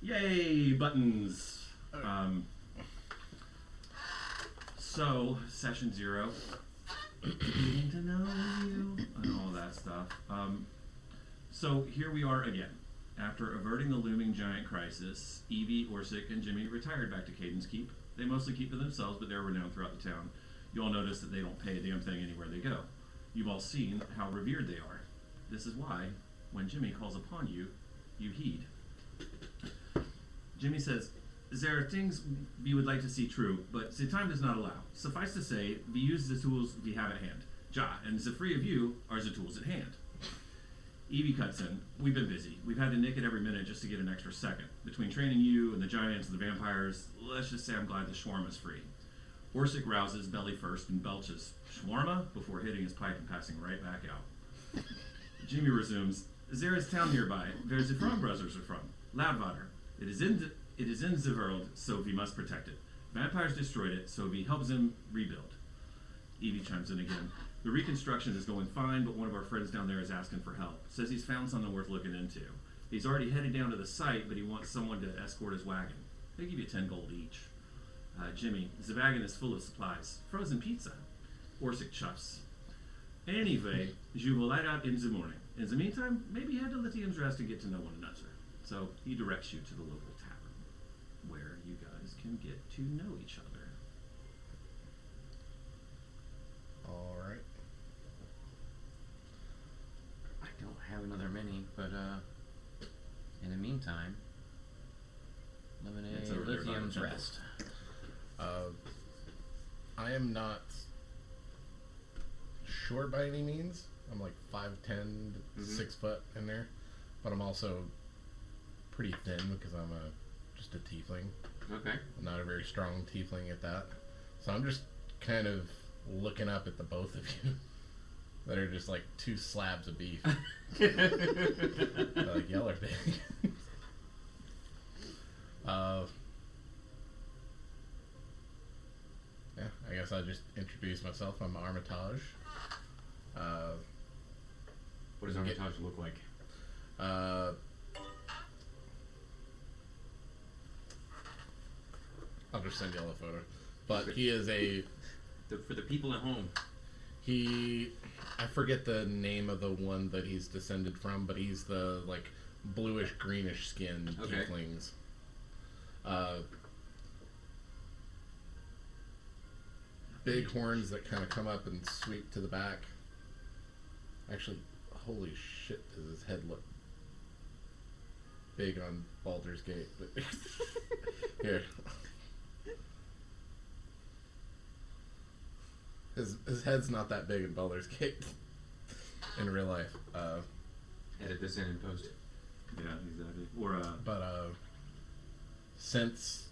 Yay, buttons. So, session 0. Getting to know you and all that stuff. So here we are again. After averting the looming giant crisis, Evie, Orsic, and Jimmy retired back to Caden's Keep. They mostly keep to themselves, but they're renowned throughout the town. You all notice that they don't pay a damn thing anywhere they go. You've all seen how revered they are. This is why, when Jimmy calls upon you, you heed. Jimmy says, there are things we would like to see true, but the time does not allow. Suffice to say, we use the tools we have at hand. Ja, and the three of you are the tools at hand. Evie cuts in. We've been busy. We've had to nick it every minute just to get an extra second. Between training you and the giants and the vampires, let's just say I'm glad the shawarma's free. Orsic rouses belly first and belches shawarma before hitting his pipe and passing right back out. Jimmy resumes. There is town nearby, where the Frog brothers are from. Loudwater. It is in the world, so we must protect it. Vampires destroyed it, so we help them rebuild. Evie chimes in again. The reconstruction is going fine, but one of our friends down there is asking for help. Says he's found something worth looking into. He's already headed down to the site, but he wants someone to escort his wagon. They give you 10 gold each. Jimmy, the wagon is full of supplies. Frozen pizza. Orsic chuffs. Anyway, you will light out in the morning. In the meantime, maybe head to Lithium's Rest and get to know one another. So he directs you to the local tavern, where you guys can get to know each other. All right. I don't have another mini, but in the meantime, It's Lemonade over there by the Lithium's temple. Rest. I am not short by any means. I'm like 5'10", 6 foot in there, but I'm also pretty thin because I'm just a tiefling. Okay. I'm not a very strong tiefling at that, so I'm just kind of looking up at the both of you that are just like two slabs of beef. Like, y'all are big. Yeah, I guess I'll just introduce myself. I'm Armitage. What does Armitage look like? I'll just send y'all a photo. But he is For the people at home. I forget the name of the one that he's descended from, but he's the like bluish greenish skinned tieflings. Big horns that kind of come up and sweep to the back. Actually, holy shit, does his head look big on Baldur's Gate? But here. His head's not that big in Baldur's Gate in real life. Edit this in post. Yeah, exactly. But since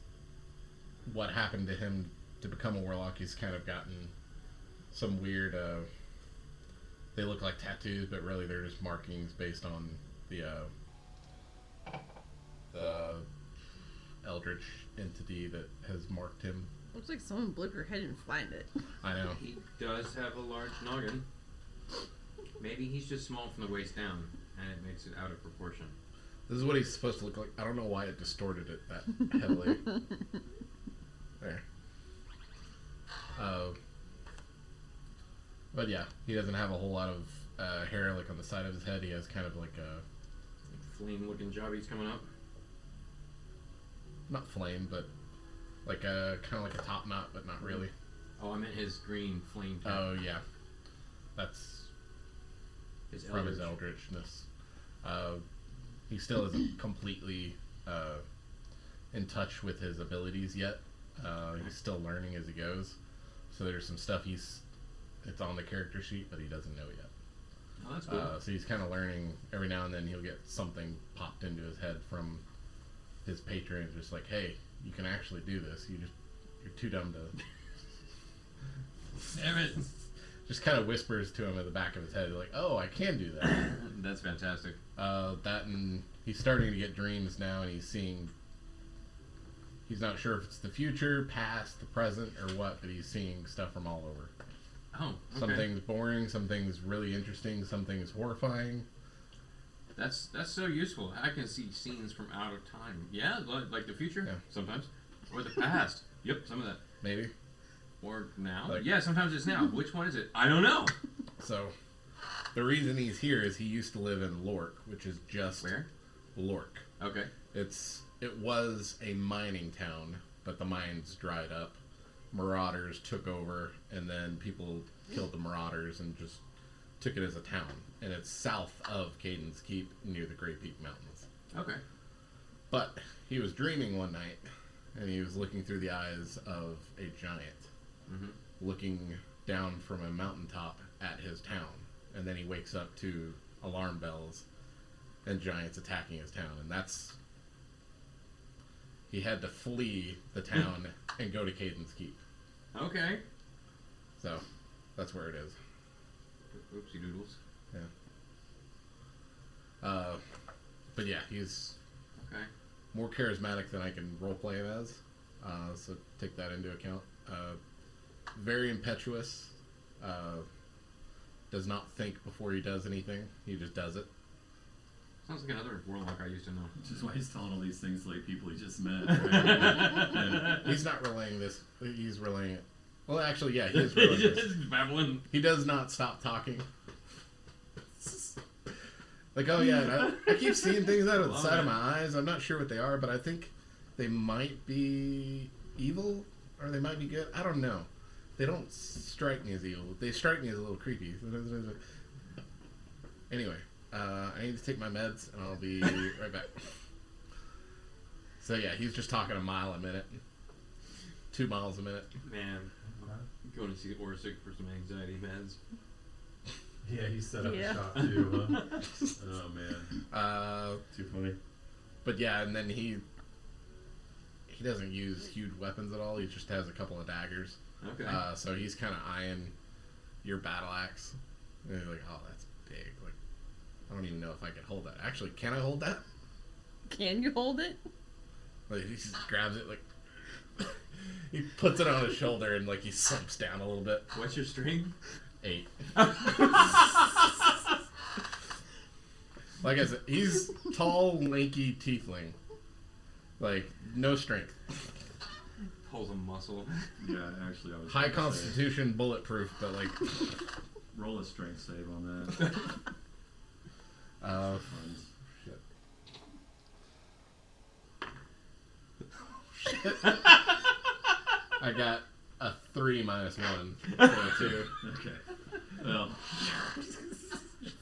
what happened to him to become a warlock, he's kind of gotten some weird. They look like tattoos, but really they're just markings based on the eldritch entity that has marked him. Looks like someone blew her head and find it. I know. He does have a large noggin. Maybe he's just small from the waist down, and it makes it out of proportion. This is what he's supposed to look like. I don't know why it distorted it that heavily. There. But yeah, he doesn't have a whole lot of hair like on the side of his head. He has kind of like a Flame-looking jobbies coming up. not flame, but like a kind of like a top knot, but not really. Oh, I meant his green flame top. Oh yeah, that's His from his eldritch. eldritchness. He still isn't completely in touch with his abilities yet. He's still learning as he goes. So there's some stuff it's on the character sheet, but he doesn't know yet. Oh, that's cool. So he's kind of learning. Every now and then he'll get something popped into his head from his patron, just like, hey, you can actually do this. You're too dumb to. Damn it! Just kind of whispers to him at the back of his head, like, oh, I can do that. That's fantastic. That, and he's starting to get dreams now, and he's seeing. He's not sure if it's the future, past, the present, or what, but he's seeing stuff from all over. Oh, okay. Some things boring, some things really interesting, some things horrifying. That's so useful. I can see scenes from out of time. Yeah, like the future Yeah. sometimes, or the past. Yep, some of that. Maybe. Or now. Like- Yeah, sometimes it's now. Which one is it? I don't know. So, the reason he's here is he used to live in Lork, which is just Where? Lork. Okay. It was a mining town, but the mines dried up. Marauders took over, and then people killed the marauders and just took it as a town. And it's south of Caden's Keep, near the Grey Peak Mountains. Okay. But he was dreaming one night, and he was looking through the eyes of a giant, Mm-hmm. looking down from a mountaintop at his town. And then he wakes up to alarm bells and giants attacking his town. And that's... He had to flee the town and go to Caden's Keep. Okay. So, that's where it is. Oopsie doodles. But yeah, he's Okay. more charismatic than I can roleplay him as. So take that into account. Very impetuous. Does not think before he does anything. He just does it. Sounds like another warlock I used to know. Which is why he's telling all these things to like people he just met. Right? He's not relaying this. He's relaying it. Well, actually, yeah, he is relaying this. Just babbling. He does not stop talking. Like, oh yeah, and I keep seeing things out of the Love side of it. my eyes. I'm not sure what they are, but I think they might be evil or they might be good. I don't know. They don't strike me as evil. They strike me as a little creepy. Anyway, I need to take my meds and I'll be right back. So yeah, he's just talking a mile a minute, 2 miles a minute. Man, I'm going to see Orsic for some anxiety meds. Yeah, he set up Yeah. a shop too, huh? Oh man, too funny. But yeah, and then he doesn't use huge weapons at all. He just has a couple of daggers. Okay. So he's kind of eyeing your battle axe. And he's like, oh, that's big. Like, I don't even know if I can hold that. Actually, can I hold that? Can you hold it? Like, he just grabs it, like, he puts it on his shoulder and, like, he slumps down a little bit. What's your strength? 8. Like I said, he's tall, lanky tiefling. Like, no strength. Pulls a muscle. Yeah, actually, I was High gonna say, constitution, bulletproof, but, like, roll a strength save on that. Ones. shit. I got a 3 minus 1. So a 2. Okay. Well,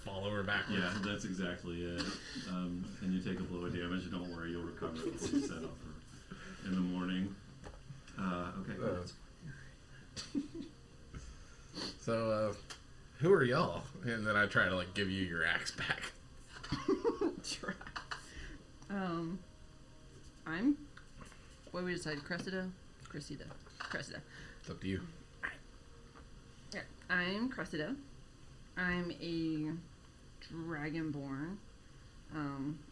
Fall over backwards. yeah, that's exactly it. And you take a blow of damage, and don't worry, you'll recover before you set up for in the morning. Okay. Cool. So, who are y'all? And then I try to, like, give you your axe back. Try. I'm. What we decided? Cressida. Cressida. It's up to you. Yeah, I'm Cressida. I'm a dragonborn.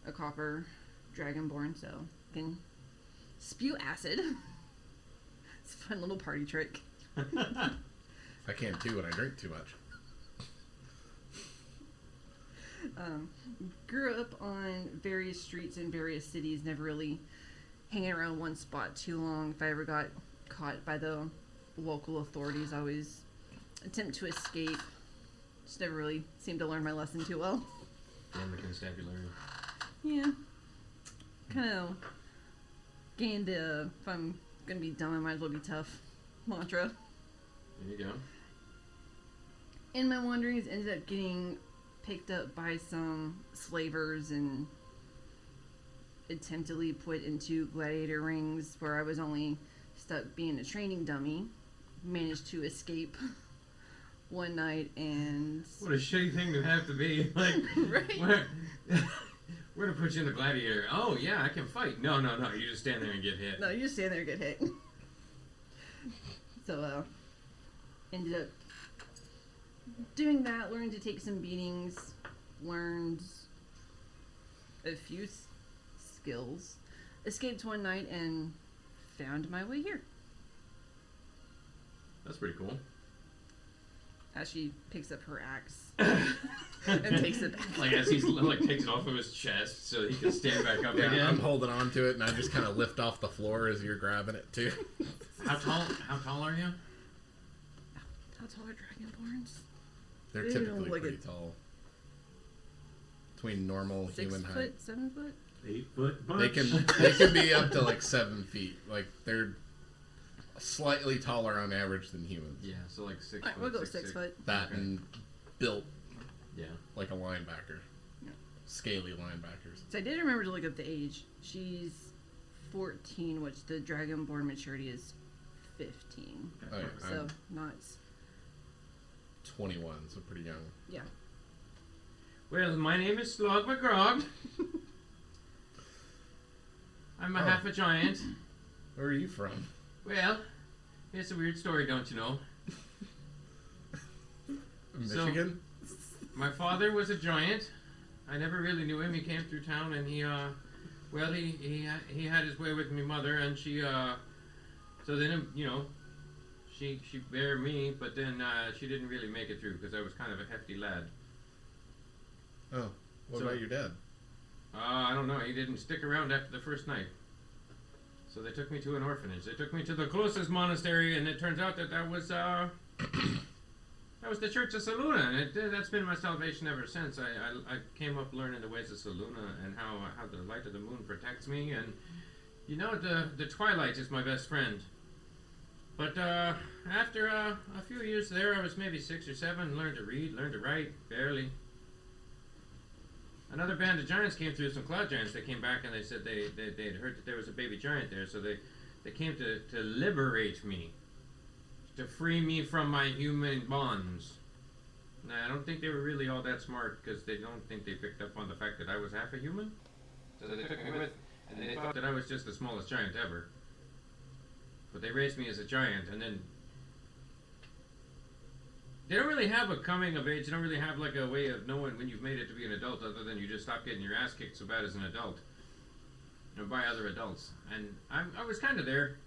A copper dragonborn, so I can spew acid. It's a fun little party trick. I can too when I drink too much. Grew up on various streets in various cities, never really hanging around one spot too long. If I ever got caught by the local authorities, I always attempt to escape. Just never really seemed to learn my lesson too well. And the constabulary. Yeah. Kind of gained the, if I'm going to be dumb, I might as well be tough mantra. There you go. In my wanderings, ended up getting picked up by some slavers and attemptedly put into gladiator rings where I was only stuck being a training dummy. Managed to escape one night and... What a shitty thing to have to be. Like, Right. we're gonna put you in the gladiator. Oh, yeah, I can fight. No. You just stand there and get hit. No, you just stand there and get hit. So, ended up doing that, learned to take some beatings, learned a few skills, escaped one night, and found my way here. That's pretty cool. as she picks up her axe and takes it back. Like as he's like takes it off of his chest so he can stand back up Yeah, again. I'm holding on to it, and I just kind of lift off the floor as you're grabbing it too. How tall are you? How tall are dragonborns? They're They typically don't look pretty at- tall. Between normal 6 human foot, height. 7 foot? 8 foot bunch. They can be up to like 7 feet. Like they're slightly taller on average than humans. Yeah, so like 6 Alright, foot. we'll go 6'6". 6 foot. That Okay. and built Yeah. like a linebacker. Yeah. Scaly linebackers. So I did remember to look up the age. She's 14, which the dragonborn maturity is 15. Oh, yeah, So I'm not. 21, so pretty young. Yeah. Well, my name is Slog McGrog. I'm a Oh. half a giant. Where are you from? Well, it's a weird story, don't you know? So- Michigan? My father was a giant. I never really knew him. He came through town and he had his way with my mother and she, so then, you know, she bare me, but then she didn't really make it through because I was kind of a hefty lad. Oh, what So- about your dad? I don't know. He didn't stick around after the first night. So they took me to an orphanage. They took me to the closest monastery, and it turns out that was that was the Church of Saluna, and that's been my salvation ever since. I came up learning the ways of Saluna and how the light of the moon protects me, and you know the twilight is my best friend. But after a few years there, I was maybe 6 or 7, learned to read, learned to write, barely. Another band of giants came through, some cloud giants. They came back and they said they'd heard that there was a baby giant there, so they came to liberate me, to free me from my human bonds. Now, I don't think they were really all that smart because they don't think they picked up on the fact that I was half a human. So they took me with, and they thought that I was just the smallest giant ever. But they raised me as a giant, and then they don't really have a coming of age. They don't really have like a way of knowing when you've made it to be an adult, other than you just stop getting your ass kicked so bad as an adult, you know, by other adults. And I was kind of there.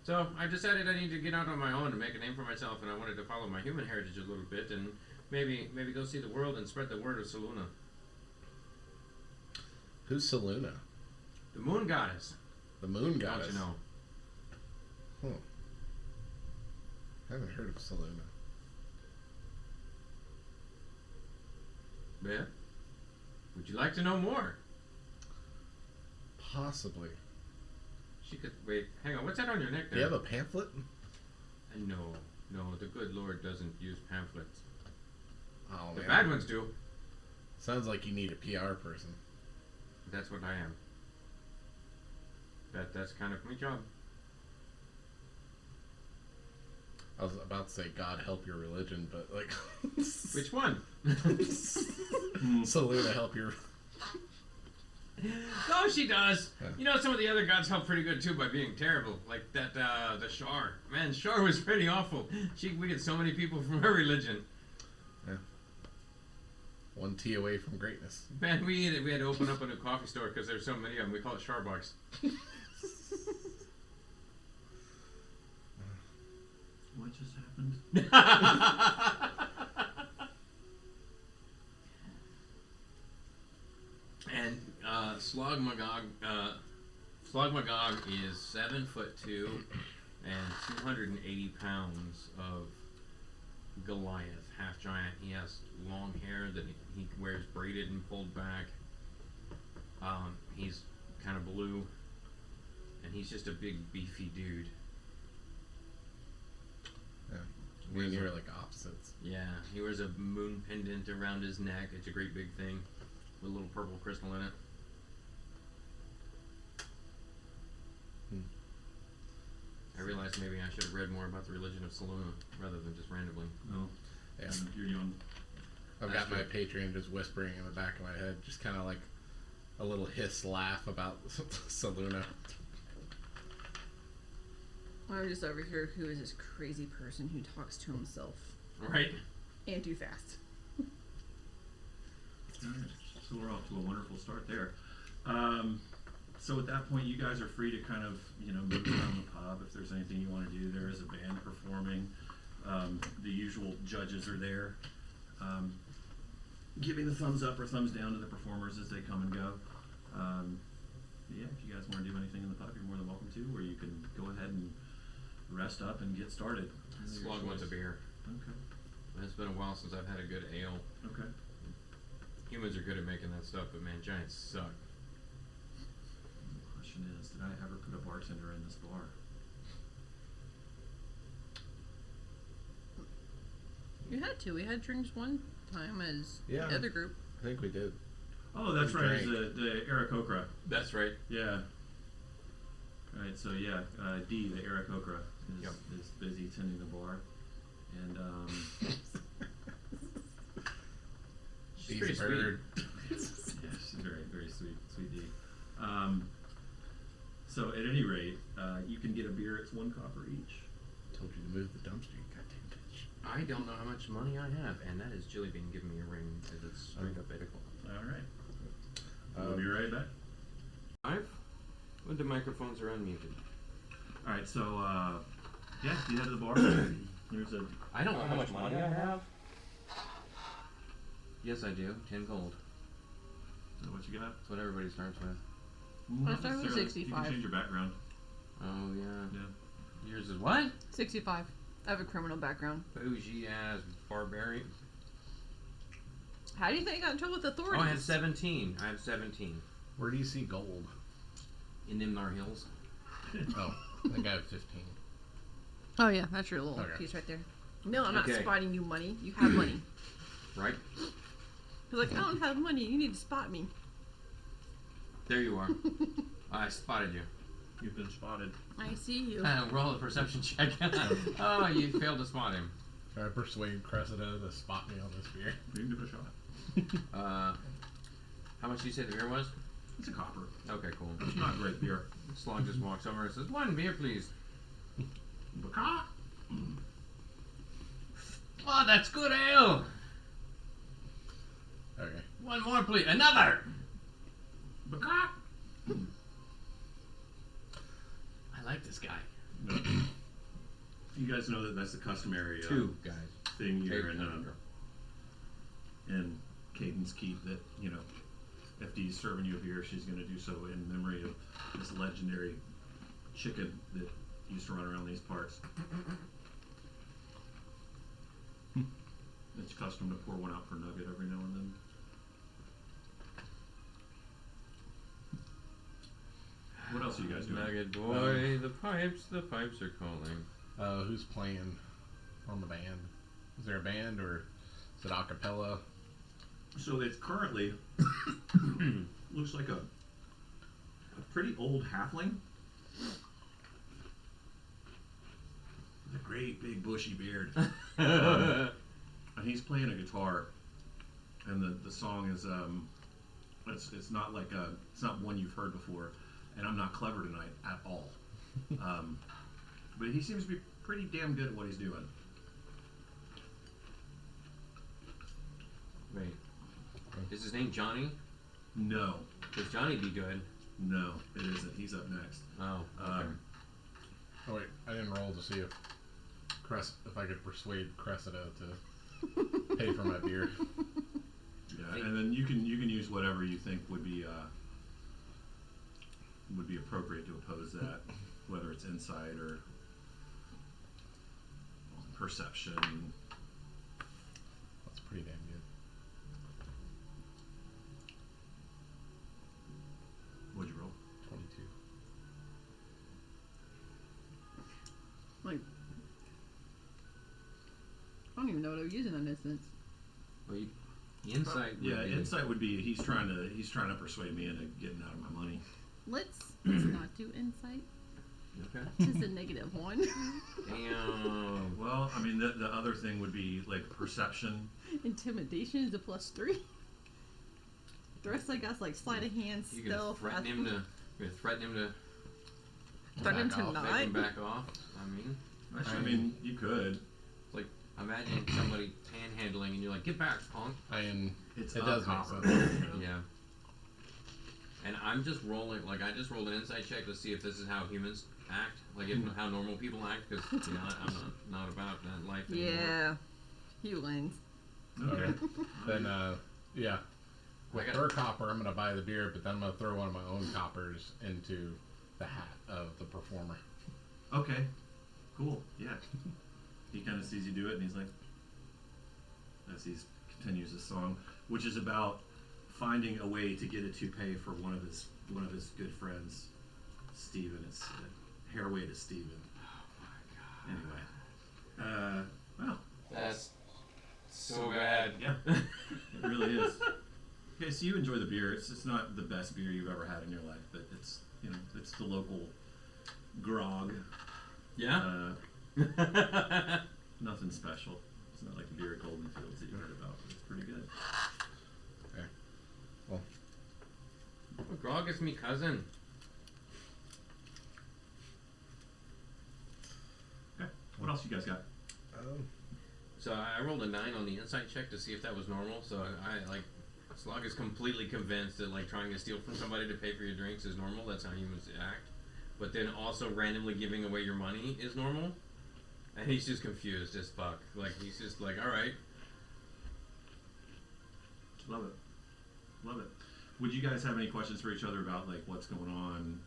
So I decided I needed to get out on my own and make a name for myself, and I wanted to follow my human heritage a little bit, and maybe go see the world and spread the word of Saluna. Who's Saluna? The moon goddess. The moon goddess. Don't you know? Huh. I haven't heard of Saluna. Yeah. Would you like to know more? Possibly. She could wait. Hang on. What's that on your neck Do there? you have a pamphlet? No. The good Lord doesn't use pamphlets. Oh, The man. bad ones do. Sounds like you need a PR person. That's what I am. That's kind of my job. I was about to say, God help your religion, but like, Which one? Saluna help your. No, she does. Yeah. You know, some of the other gods help pretty good too by being terrible. Like that, the Shar. Man, Shar was pretty awful. We get so many people from her religion. One tea away from greatness. Man, we had to open up a new coffee store because there's so many of them. We call it Starbucks. What just happened? And Slog Magog is 7'2" and 280 pounds of Goliath, half giant. He has long hair that he wears braided and pulled back. He's kind of blue, and he's just a big beefy dude. Yeah. He Me and wears you a- are like opposites. Yeah, he wears a moon pendant around his neck. It's a great big thing with a little purple crystal in it. I realized maybe I should have read more about the religion of Saluna rather than just randomly. No, Yeah. you're young. I've got my Patreon just whispering in the back of my head, just kind of like a little hiss laugh about Saluna. I'm just over here. Who is this crazy person who talks to himself Right? and too fast? Alright, so we're off to a wonderful start there. So at that point, you guys are free to kind of, move around the pub if there's anything you want to do. There is a band performing. The usual judges are there, giving the thumbs up or thumbs down to the performers as they come and go. Yeah, if you guys want to do anything in the pub, you're more than welcome to, or you can go ahead and rest up and get started. Slug wants a beer. Okay. It's been a while since I've had a good ale. Okay. Humans are good at making that stuff, but man, giants suck. The question is, did I ever put a bartender in this bar? You had to. We had drinks one time as Yeah. the other group. I think we did. Oh, that's We right. It's drank. the Aarakocra. That's right. Yeah. Right. So yeah, D, the Aarakocra, is Yep. is busy tending the bar, and She's Easy pretty sweet. bird. yeah, she's very very sweet D. So at any rate, you can get a beer. It's $1 copper each. Told you to move the dumpster, you goddamn bitch. I don't know how much money I have, and that is Jilly Bean giving me a ring because it's straight up 8 o'clock. All right. We'll be right back. 5? When the microphones are unmuted. All right. So yeah, you head to the bar. There's a I don't know how much money I have. Yes, I do. 10 gold. so what you got? That's what everybody starts with. Not started with necessarily. You 65. can change your background. Oh, yeah. Yeah. Yours is what? 65. I have a criminal background. Bougie ass barbarian. How do you think I got in trouble with Oh, authorities? I have 17. I have 17. Where do you see gold? In Nimnar Hills. Oh, I think I have 15. Oh yeah, that's your little Okay. piece right there. No, I'm not Okay. spotting you money. You have money. Right? He's like, I don't have money. You need to spot me. There you are. I spotted you. You've been spotted. I see you. Roll a perception check. Oh, you failed to spot him. Can I persuade Cressida to spot me on this beer? You can give it a shot. How much did you say the beer was? It's a copper. Okay, cool. It's not great beer. Slog just walks over and says, 1 beer, please. Baca? Oh, that's good ale. Okay. 1 more, please. Another. Baca? I like this guy. You guys know that that's the customary 2 guys. thing here Hey, in Caden's Keep, that, you know, if Dee's serving you a beer, she's going to do so in memory of this legendary chicken that used to run around these parts. It's custom to pour one out for Nugget every now and then. What else are you guys doing? Nugget boy, the pipes are calling. Who's playing on the band? Is there a band or is it a cappella? So it's currently looks like a pretty old halfling with a great big bushy beard, and he's playing a guitar, and the song is it's not like it's not one you've heard before, and I'm not clever tonight at all, but he seems to be pretty damn good at what he's doing. Wait. Is his name Johnny? No, Does Johnny be good? no, it isn't. He's up next. Oh, okay. Oh wait, I didn't roll to see if I could persuade Cressida to pay for my beer. Yeah, and then you can use whatever you think would be appropriate to oppose that, whether it's insight or perception. That's pretty damn good. What'd you roll? 22. Like, I don't even know what I was using in this instance. Well, insight. would Yeah, be- insight would be he's trying to persuade me into getting out of my money. Let's not do insight. Okay. Just a -1. Damn. Well, I mean the other thing would be like perception. Intimidation is a +3. The rest I got is like sleight of hand, You can stealth. threaten him to. You're gonna threaten him to Threaten him Back to off, not. make him back off. I mean, Actually, I mean you could. like imagine somebody panhandling and you're like, "Get back, punk!" And It's it a does make copper. sense. Yeah. and I'm just rolling. Like I just rolled an insight check to see if this is how humans act, like if, how normal people act, because you know I'm not about that life anymore. Yeah, he wins. Okay. Then, yeah. With I got- her copper, I'm gonna buy the beer, but then I'm gonna throw one of my own coppers into the hat of the performer. Okay. Cool. Yeah. He kind of sees you do it, and he's like, as he continues his song, which is about finding a way to get a toupee for one of his good friends, Steven. It's Hairway to Steven. Anyway, well, That's so bad. yeah, it really is. Okay, so you enjoy the beer. It's not the best beer you've ever had in your life, but it's it's the local grog. Yeah. Nothing special. It's not like the beer at Golden Fields that you heard about, but it's pretty good. Okay. Well, Grog is me cousin. Okay, what else you guys got? So I rolled a 9 on the insight check to see if that was normal. So I like, Slog is completely convinced that like trying to steal from somebody to pay for your drinks is normal. That's how humans act. But then also randomly giving away your money is normal. And he's just confused as fuck. Like he's just like, all right. Love it. Love it. Would you guys have any questions for each other about like what's going on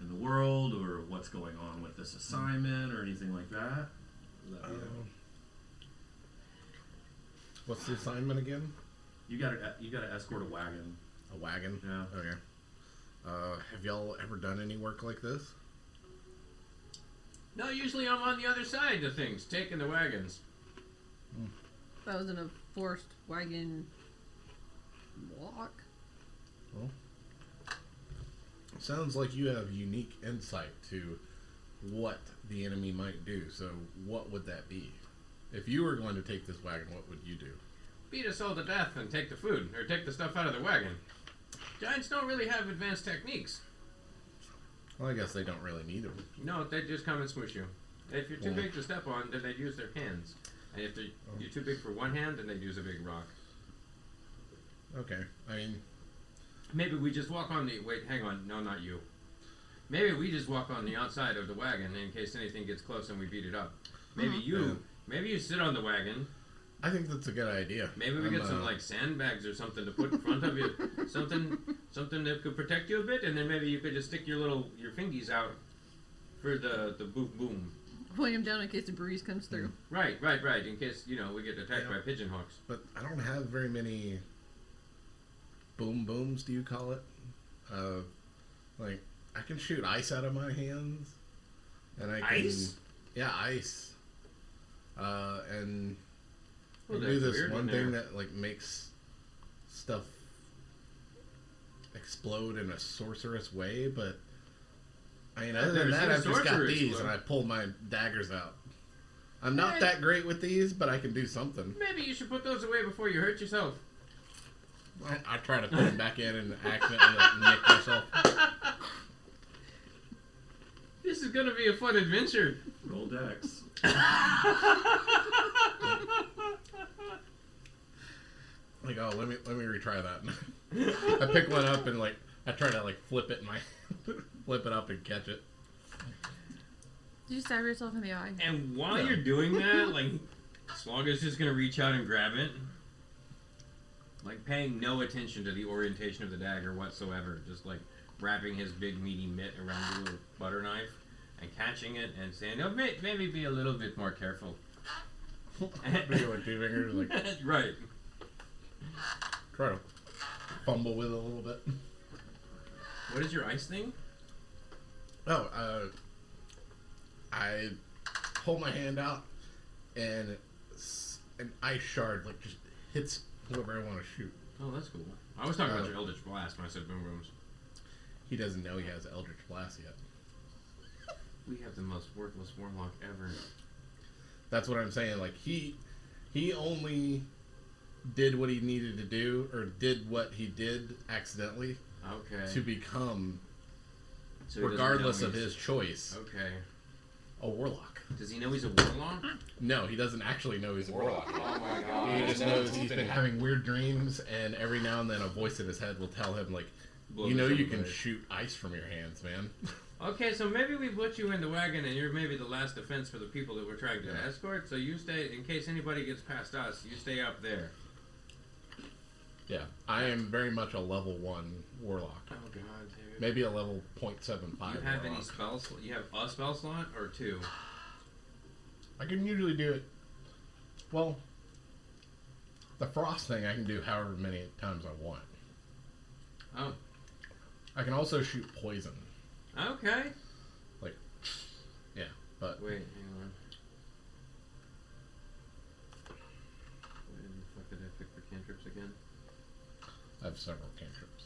in the world or what's going on with this assignment or anything like that? Would that be it? what's the assignment again? You got to escort a wagon. A wagon? Yeah. Okay. Have y'all ever done any work like this? No, usually I'm on the other side of things, taking the wagons. That was in a forced wagon walk. Well, sounds like you have unique insight to what the enemy might do. So what would that be? If you were going to take this wagon, what would you do? Beat us all to death and take the food, or take the stuff out of the wagon. Giants don't really have advanced techniques. Well, I guess they don't really need them. No, they just come and smoosh you. If you're too Yeah. big to step on, then they'd use their hands. And if you're too big for one hand, then they'd use a big rock. Okay. I mean, Maybe we just walk on the... Wait, hang on. No, not you. Maybe we just walk on the outside of the wagon in case anything gets close and we beat it up. Maybe Maybe you sit on the wagon. I think that's a good idea. Maybe we get some like sandbags or something to put in front of you. Something that could protect you a bit, and then maybe you could just stick your fingies out for the boom boom. Pulling him down in case a breeze comes through. Right. In case we get attacked by pigeon hawks. But I don't have very many boom booms. Do you call it? Like I can shoot ice out of my hands, and I can Ice? Yeah, ice. And Well, I do that's this weird one in thing there. that like makes stuff explode in a sorcerous way, but I mean, other I've than never that, seen a I've just got sorcerer these, explode. and I pull my daggers out. I'm not Yeah. that great with these, but I can do something. Maybe you should put those away before you hurt yourself. I try to put them back in and accidentally like, nick myself. This is gonna be a fun adventure. Roll Dex. Like, oh, let me retry that. I pick one up and like I try to like flip it up and catch it. Did you stab yourself in the eye? And while No. you're doing that, like, Slogger's just gonna reach out and grab it. Like, paying no attention to the orientation of the dagger whatsoever. Just, like, wrapping his big meaty mitt around the little butter knife and catching it and saying, oh, maybe be a little bit more careful. Pick it with two fingers, like Right. try to fumble with it a little bit. What is your ice thing? Oh, I pull my hand out and an ice shard like just hits whoever I want to shoot. Oh, that's cool. I was talking about Oh. your Eldritch Blast when I said boom booms. He doesn't know he has Eldritch Blast yet. We have the most worthless warlock ever. That's what I'm saying. Like he only did what he needed to do, or did what he did accidentally Okay. to become, So he doesn't regardless know of he's- his choice, Okay. a warlock. Does he know he's a warlock? No, he doesn't actually know he's a warlock. Oh my He just knows he's been having weird dreams, and every now and then a voice in his head will tell him, like, blow You know this you up can away. shoot ice from your hands, man. Okay, so maybe we put you in the wagon and you're maybe the last defense for the people that we're trying to Yeah. escort. So you stay, in case anybody gets past us, you stay up there. Yeah, I am very much a level 1 warlock. Oh god, dude. Maybe a level 0.75 You have warlock. any spells? You have a spell slot or 2? I can usually do it. Well, the frost thing I can do however many times I want. Oh, I can also shoot poison. okay. Yeah, but Wait, hang on. Where the fuck did I pick for cantrips again? I have several cantrips.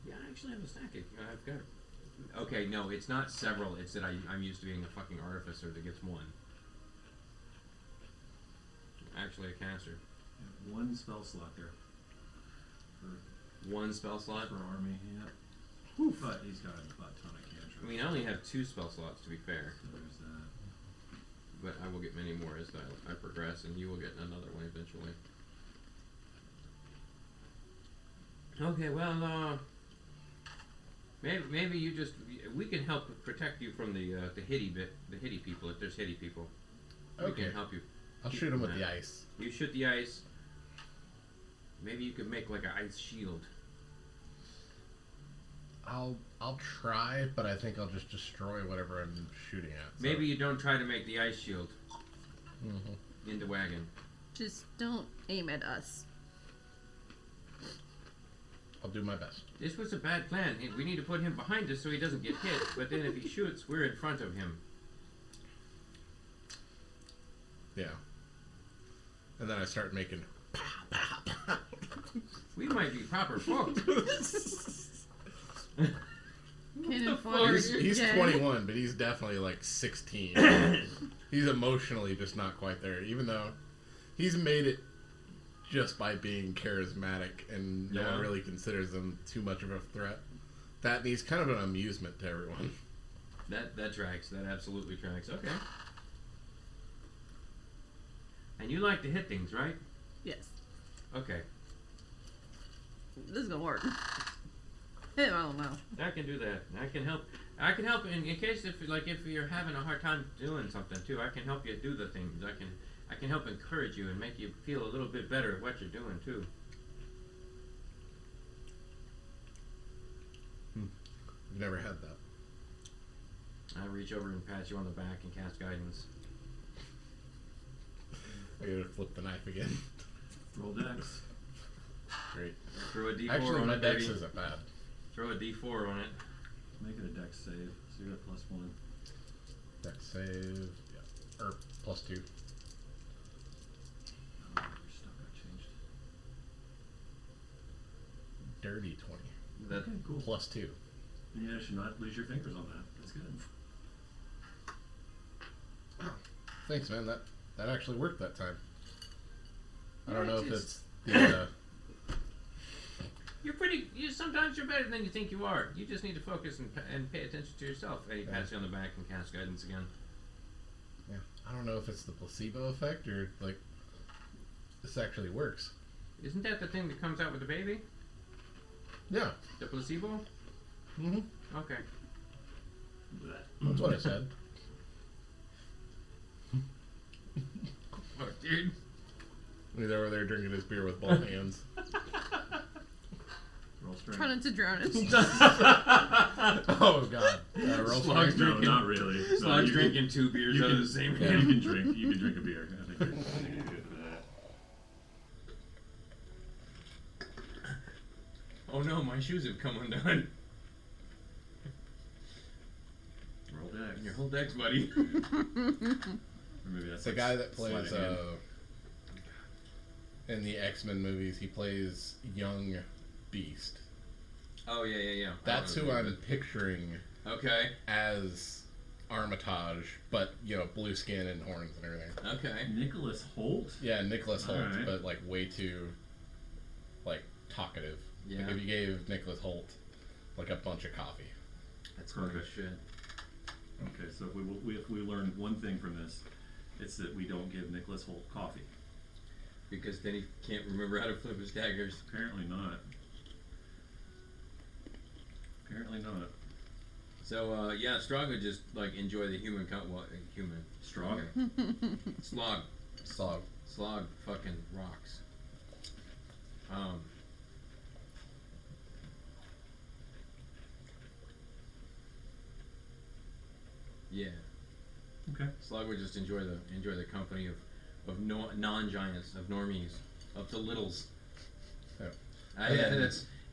Yeah, I actually have a stack. I've got. Okay, no, it's not several. It's that I'm used to being a fucking artificer that gets one. Actually, a caster. One spell slot there. For, One spell slot. for army, yeah. But he's got a butt ton of cantrips. I mean, I only have 2 spell slots to be fair, So there's that. but I will get many more as I progress, and you will get another one eventually. Okay, well, maybe you just we can help protect you from the hitty people if there's hitty people. We Okay. can help you. I'll shoot him with the ice. You shoot the ice. Maybe you could make like an ice shield. I'll try, but I think I'll just destroy whatever I'm shooting at. So. Maybe you don't try to make the ice shield Mhm. in the wagon. Just don't aim at us. I'll do my best. This was a bad plan. We need to put him behind us so he doesn't get hit. But then if he shoots, we're in front of him. Yeah. And then I start making. We might be proper fucked. Cannon fuck? fodder, He's, you're he's dead. 21, but he's definitely like 16. He's emotionally just not quite there, even though he's made it just by being charismatic, and no Yeah. one really considers him too much of a threat. That and he's kind of an amusement to everyone. That tracks. That absolutely tracks. Okay. And you like to hit things, right? Yes. Okay. This is gonna work. I don't know. I can do that. I can help. I can help in case if you're having a hard time doing something too. I can help you do the things. I can help encourage you and make you feel a little bit better at what you're doing too. I've never had that. I reach over and pat you on the back and cast guidance. I gotta flip the knife again. Roll dex. Great. Throw a D4 Actually, on my it. dex baby. isn't bad. Throw a D4 on it. Make it a dex save. So you're at +1. Dex save, yeah, or +2. Oh, your stuff got changed. Dirty 20. That Okay, cool. +2. Yeah, you should not lose your fingers on that. That's good. Thanks, man. That actually worked that time. I don't Yeah, know if just- it's the. sometimes you're better than you think you are. You just need to focus and pay attention to yourself. And he Yeah. pats you on the back and casts guidance again. Yeah, I don't know if it's the placebo effect or like this actually works. Isn't that the thing that comes out with the baby? Yeah. The placebo? Mm-hmm. Okay. That's what I said. Oh, dude. He's over there drinking his beer with both hands. Roll strength. Try not to drown us. Oh god. Roll Slug's strength. No, drinking. not really. No, Slug's you can- drinking 2 beers you out of can- the same yeah. You hand. can drink. You can drink a beer. I think you're good for that. Oh no, my shoes have come undone. Roll dex. Your whole deck's buddy. Or maybe that's The like guy that plays sleight of hand. in the X-Men movies, he plays young Beast. Oh yeah. That's who I'm picturing Okay. as Armitage, but you know, blue skin and horns and everything. Okay. Nicholas Holt. Yeah, Nicholas Holt, Alright. but like way too like talkative. Yeah. Like if you gave Nicholas Holt like a bunch of coffee. That's Perfect. good shit. Okay, so if we learn one thing from this, it's that we don't give Nicholas Holt coffee. Because then he can't remember how to flip his daggers. Apparently not. Apparently not. So yeah, Strog would just like enjoy the human human Strong. Slog. Slog. Fucking rocks. Yeah. Okay. Slug would just enjoy the company of non-giants, of normies, of the littles. Yeah.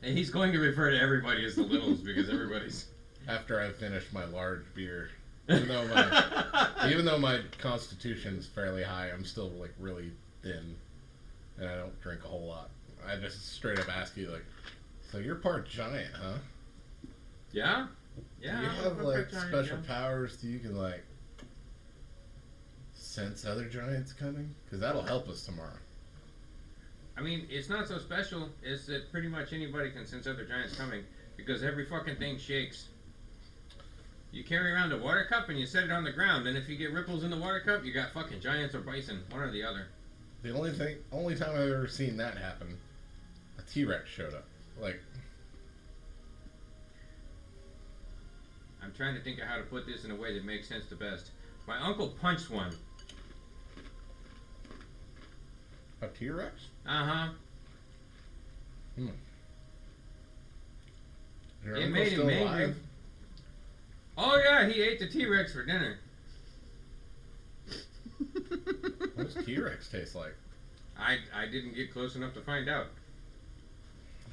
And he's going to refer to everybody as the littles because everybody's. After I finish my large beer, even though my constitution's fairly high, I'm still like really thin, and I don't drink a whole lot. I just straight up ask you like, so you're part giant, huh? Yeah. Yeah. Do you I'm have a like giant, special yeah. powers so you can like sense other giants coming? Because that'll help us tomorrow. I mean, it's not so special. It's that pretty much anybody can sense other giants coming because every fucking thing shakes. You carry around a water cup and you set it on the ground, and if you get ripples in the water cup, you got fucking giants or bison, one or the other. The only time I've ever seen that happen, a T-Rex showed up. Like, I'm trying to think of how to put this in a way that makes sense the best. My uncle punched one. a T-Rex? Uh-huh. Hmm. Your It uncle made him still angry. alive? Oh yeah, he ate the T-Rex for dinner. What does T-Rex taste like? I didn't get close enough to find out.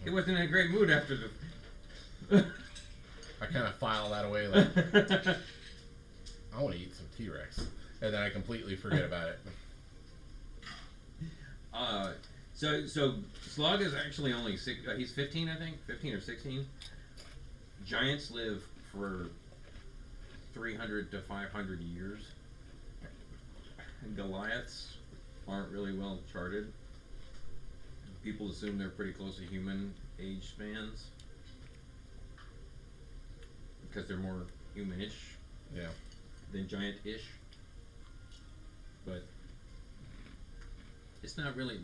He wasn't in a great mood after the... I kind of file that away like, I want to eat some T-Rex. And then I completely forget about it. So Slug is actually only he's 15, I think, 15 or 16. Giants live for 300 to 500 years. And Goliaths aren't really well charted. People assume they're pretty close to human age spans because they're more humanish Yeah. than giant-ish. But it's not really,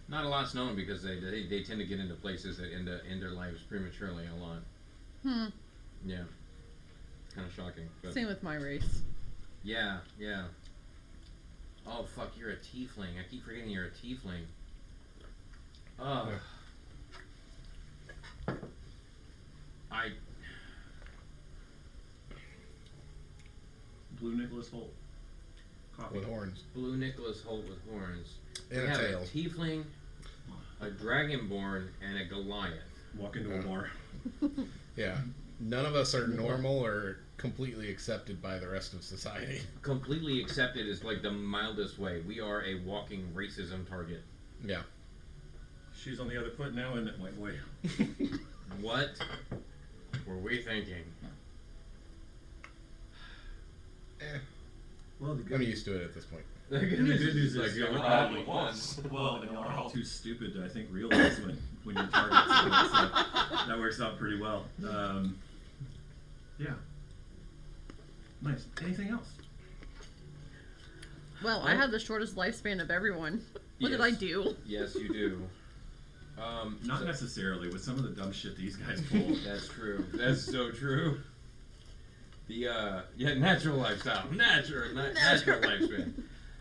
not a lot's known because they tend to get into places that end their lives prematurely a lot. Yeah, kind of shocking. But Same with my race. yeah. Oh fuck, you're a tiefling. I keep forgetting you're a tiefling. Oh. Blue Nicholas Holt. Coffee. With horns. Blue Nicholas Holt with horns. And we a have tail. a tiefling, a dragonborn, and a Goliath. Walk into a bar. Yeah. None of us are normal or completely accepted by the rest of society. Completely accepted is like the mildest way. We are a walking racism target. Yeah. Shoes on the other foot now, and wait. What were we thinking? Well, the I'm used to it at this point. The good The good news is like, you're we're probably all ones. well, and you're all too stupid to, I think, realize when you target someone, so that works out pretty well. Yeah. Nice. Anything else? Well, I have the shortest lifespan of everyone. What did I Yes. do? Yes, you do. Not necessarily. With some of the dumb shit these guys pull. That's true. That's so true. The natural lifestyle, natural lifespan.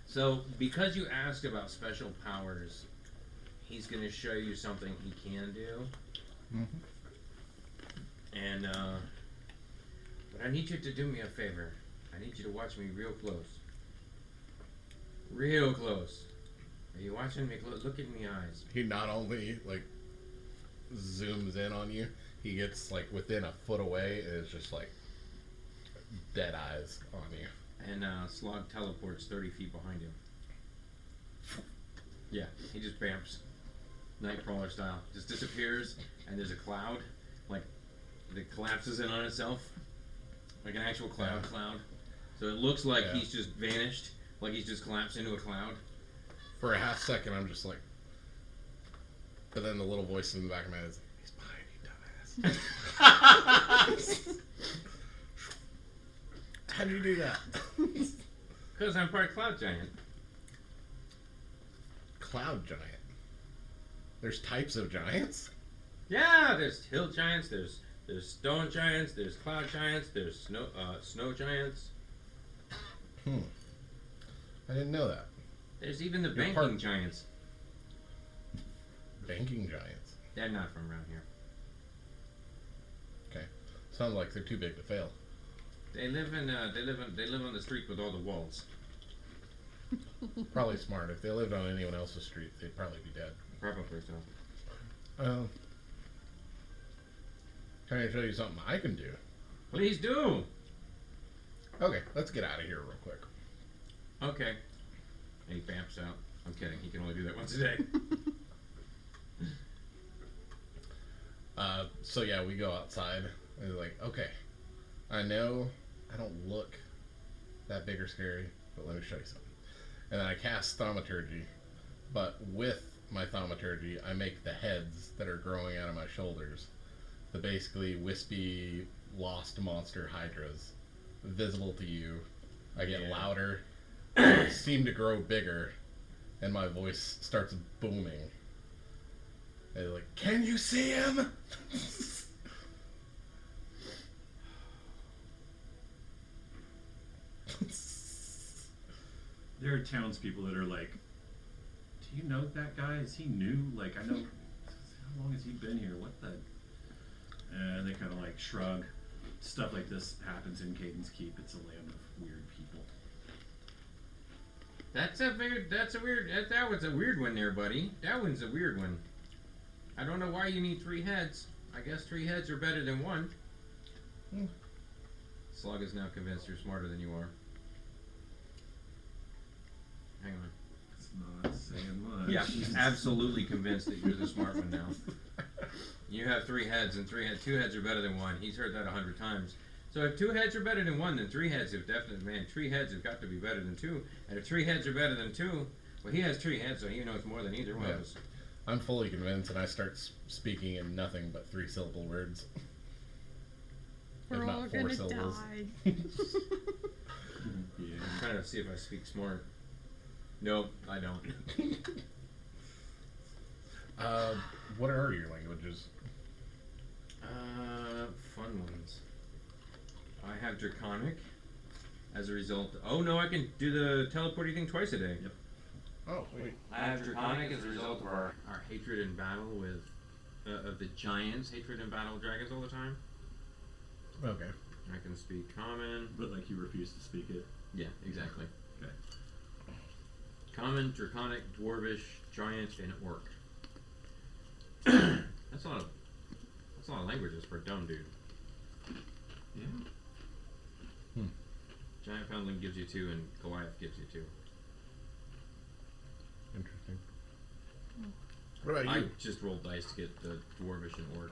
So, because you asked about special powers, he's going to show you something he can do. And but I need you to do me a favor. I need you to watch me real close. Real close. Are you watching me close? Look at me eyes. He not only like zooms in on you, he gets like within a foot away and is just like dead eyes on you. And Slog teleports 30 feet behind him. Yeah, he just bamps. Nightcrawler style. Just disappears, and there's a cloud, like, that collapses in on itself. Like an actual cloud. So it looks like Yeah. he's just vanished, like he's just collapsed into a cloud. For a half second, I'm just like, but then the little voice in the back of my head is, he's behind you, dumbass. How'd you do that? Because I'm part cloud giant. Cloud giant. There's types of giants? Yeah, there's hill giants, there's There's stone giants. There's cloud giants. There's snow giants. I didn't know that. There's even the You're banking part- giants. Banking giants. They're not from around here. Okay. Sounds like they're too big to fail. They live on the street with all the walls. Probably smart. If they lived on anyone else's street, they'd probably be dead. Probably so. Can I show you something I can do? Please do. Okay, let's get out of here real quick. Okay. And he bamps out. I'm kidding. He can only do that once a day. So yeah, we go outside. And it's like, okay, I know I don't look that big or scary, but let me show you something. And then I cast Thaumaturgy, but with my Thaumaturgy, I make the heads that are growing out of my shoulders, the basically wispy, lost monster hydras, visible to you. I get louder, seem to grow bigger, and my voice starts booming. And they're like, can you see him? There are townspeople that are like, do you know that guy? Is he new? Like, I know, how long has he been here? What the? And they kind of like shrug. Stuff like this happens in Caden's Keep. It's a land of weird people. That was a weird one there, buddy. That one's a weird one. I don't know why you need 3 heads. I guess 3 heads are better than 1. Slug is now convinced you're smarter than you are. Hang on. It's not saying much. Yeah, he's absolutely convinced that you're the smart one now. You have 3 heads, and 2 heads are better than 1. He's heard that 100 times. So if 2 heads are better than 1, then 3 heads have definitely, man, 3 heads have got to be better than 2. And if 3 heads are better than 2, well, he has 3 heads, so he knows more than either one of us. I'm fully convinced, and I start speaking in nothing but 3-syllable words. We're If all not 4 gonna syllables. die. Yeah. I'm trying to see if I speak smart. No, I don't. What are your languages? Fun ones. I have Draconic. As a result, oh no, I can do the teleporting thing twice a day. Yep. Oh, wait. I have Draconic as a result of our hatred and battle with of the giants, hatred and battle dragons all the time. Okay. I can speak Common. But like you refuse to speak it. Yeah, exactly. Okay. Common, Draconic, Dwarvish, Giant, and Orc. That's a lot of languages for a dumb dude. Yeah. Giant Foundling gives you 2, and Goliath gives you 2. Interesting. What about I you? just rolled dice to get the Dwarvish and Orc.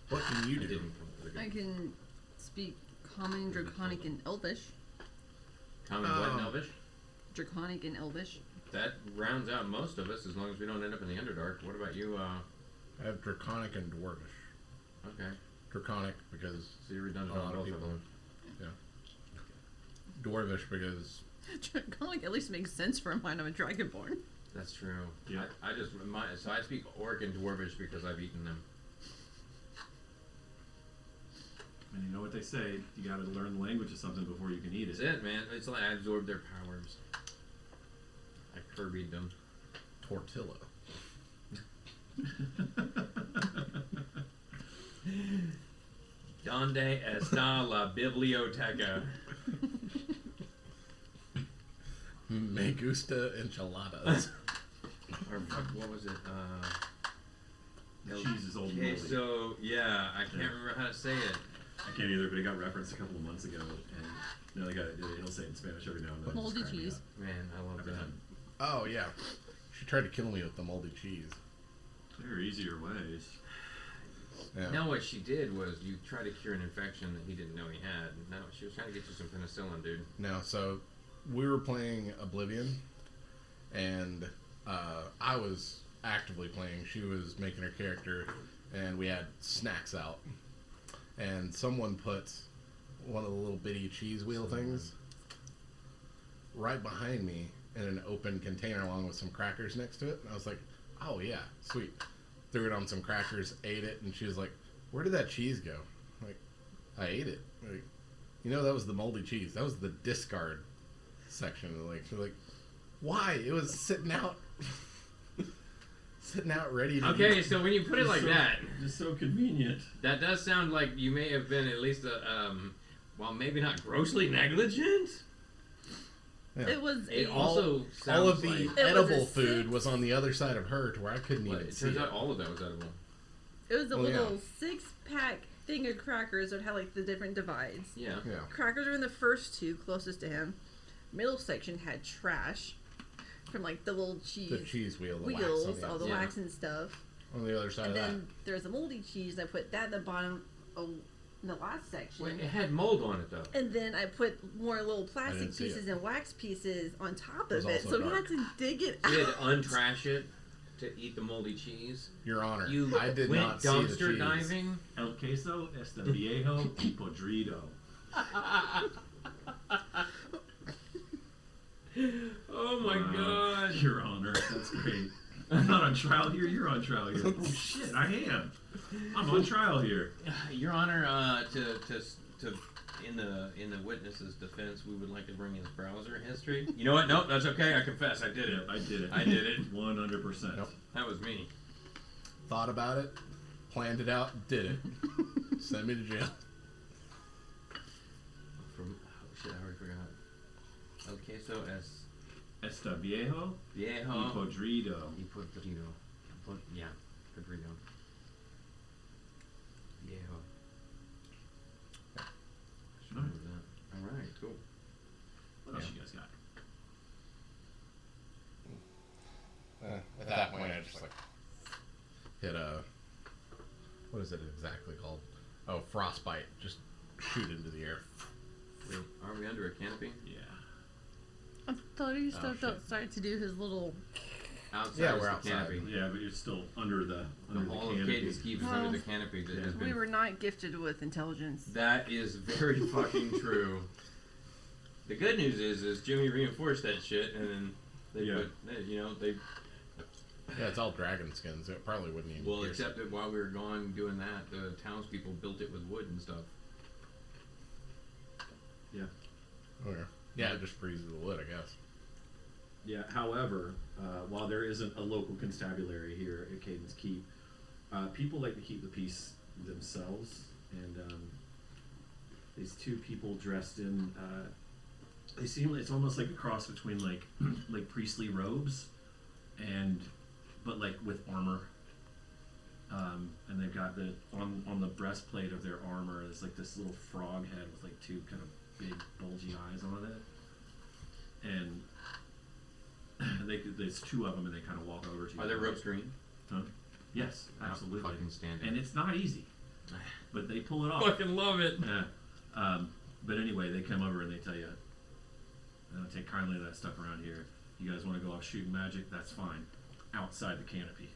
What can you I do? didn't come up with a I good can speak Common, Draconic, and Elvish. Common what and Elvish? Draconic and Elvish. That rounds out most of us as long as we don't end up in the Underdark. What about you? I have Draconic and Dwarvish. Okay. Draconic because So you're redundant a lot on of both of people. them. Dwarvish because Draconic at least makes sense for a mind of a dragonborn. That's true. Yeah. So I speak Orc and Dwarvish because I've eaten them. And you know what they say, you gotta learn the language of something before you can eat That's it. it, man. It's like I absorbed their powers. I Kirby'd them. Tortilla. Donde está la biblioteca? Me gusta enchiladas. Or what was it? The cheese is old and moldy. So yeah, I can't remember how to say it. I can't either, but it got referenced a couple of months ago, and you know, he'll say it in Spanish every now and then. Moldy Just crack me cheese. up. Man, I love Every that. time. Oh yeah. She tried to kill me with the moldy cheese. There are easier ways. Yeah. No, what she did was you tried to cure an infection that he didn't know he had. No, she was trying to get you some penicillin, dude. No, so we were playing Oblivion, and I was actively playing. She was making her character, and we had snacks out. And someone put one of the little bitty cheese wheel things right behind me in an open container along with some crackers next to it. And I was like, oh yeah, sweet. Threw it on some crackers, ate it, and she was like, where did that cheese go? Like, I ate it. Like, you know, that was the moldy cheese. That was the discard section. Like, why? It was sitting out, sitting out ready to Okay, eat. so when you put it like that, Just so convenient. that does sound like you may have been at least well, maybe not grossly negligent. Yeah. It was It a, also sounds All of the like, It was edible a food six- was on the other side of her to where I couldn't well, even it see turns it. out all of that was edible. it was a Well, yeah. little 6-pack thing of crackers that had like the different divides. Yeah. Yeah. Crackers were in the first two closest to him. Middle section had trash from like the little cheese The cheese wheel, the wheels, wax all the Yeah. wax and stuff. on the other side And of then there's a moldy cheese. And I put that at the bottom of in the last section. Well, it had mold on it though. And then I put more little plastic didn't see pieces it. and wax pieces on top It was of it. also So we dark. had to dig it So you had out. to untrash it to eat the moldy cheese. that. Your Honor, You I did went not see the dumpster cheese. diving. El queso está viejo y podrido. Oh my god. Your Honor, that's great. I'm not on trial here. You're on trial here. Oh shit, I am. I'm on trial here. Your Honor, to in the witness's defense, we would like to bring his browser history. You know what? Nope, that's okay. I confess, I did it. I did it. I did it. 100%. Nope. That was me. Thought about it, planned it out, did it. Send me to jail. From oh shit, I already forgot. El queso es Está viejo y viejo podrido. y podrido. Yeah, podrido. Viejo. Should remember that. All right, cool. What else you guys got? At that point, I just like hit a. What is it exactly called? Oh, frostbite. Just shoot into the air. Are we under a canopy? Yeah. I thought he stepped stepped outside to do his little. Outside Yeah, is we're the outside. canopy. Yeah, but you're still under the All of canopy. Cadence Keep is Well, under the canopy that has We been. were not gifted with intelligence. That is very fucking true. The good news is Jimmy reinforced that shit, and then they Yeah. they Yeah, it's all dragon skins. It probably wouldn't even. well, pierce except that while we were gone doing that, the townspeople built it with wood and stuff. Yeah. it. Okay. Yeah, it just freezes the wood, I guess. Yeah. However, while there isn't a local constabulary here at Cadence Keep, people like to keep the peace themselves, and these two people dressed in. They seem it's almost like a cross between like like priestly robes and but like with armor. And they've got the on the breastplate of their armor is like this little frog head with like two kind of big bulgy eyes on it. And there's two of them, and they kind of walk over to you. Are their ropes green? Huh? Yes, absolutely. Fucking stand it. And it's not easy, but they pull it off. Fucking love it. Yeah. But anyway, they come over and they tell you, I don't take kindly to that stuff around here. You guys want to go off shooting magic? That's fine. Outside the canopy.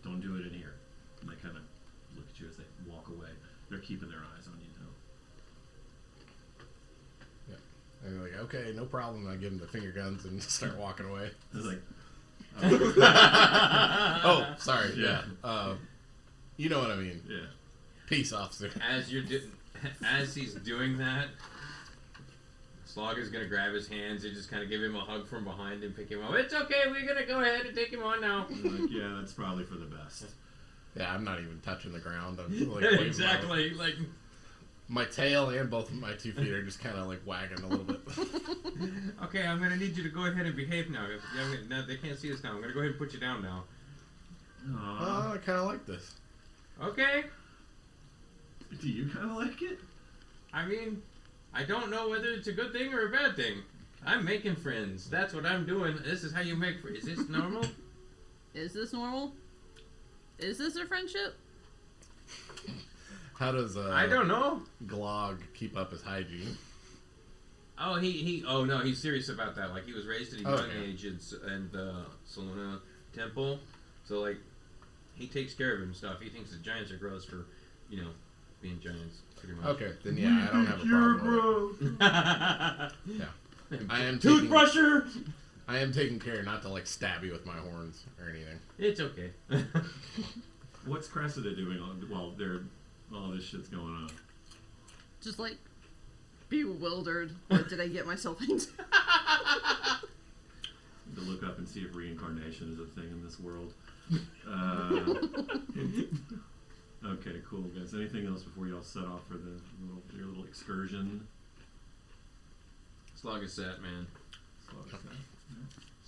Don't do it in here. And they kind of look at you as they walk away. They're keeping their eyes on you, though. And they're like, okay, no problem. I give them the finger guns and start walking away. It's like, Oh, sorry. Yeah. Yeah. You know what I mean. yeah. Peace, officer. As he's doing that, Slogger's gonna grab his hands and just kind of give him a hug from behind and pick him up. It's okay, we're gonna go ahead and take him on now. I'm like, yeah, that's probably for the best. Yeah, I'm not even touching the ground. I'm like waving Exactly, like My tail and both of my 2 feet are just kind of like wagging a little bit. okay, I'm gonna need you to go ahead and behave now. Now they can't see us now. I'm gonna go ahead and put you down now. Aww. I kind of like this. Okay. Do you kind of like it? I mean, I don't know whether it's a good thing or a bad thing. I'm making friends. That's what I'm doing. This is how you make friends. Is this normal? Is this normal? Is this a friendship? How does I don't know. Glog keep up his hygiene? Oh, oh no, he's serious about that. Like, he was raised at a young Okay. age in the Saluna Temple. So, like, he takes care of him and stuff. He thinks the giants are gross for, being giants, pretty much. Okay, then yeah, I don't have a problem with it. Yeah. I am taking, Toothbrusher! I am taking care not to like stab you with my horns or anything. It's okay. What's Cressida doing while they're all this shit's going on. Just like bewildered. What did I get myself into? To look up and see if reincarnation is a thing in this world. Okay, cool, guys. Anything else before y'all set off for your little excursion? Slug is set, man.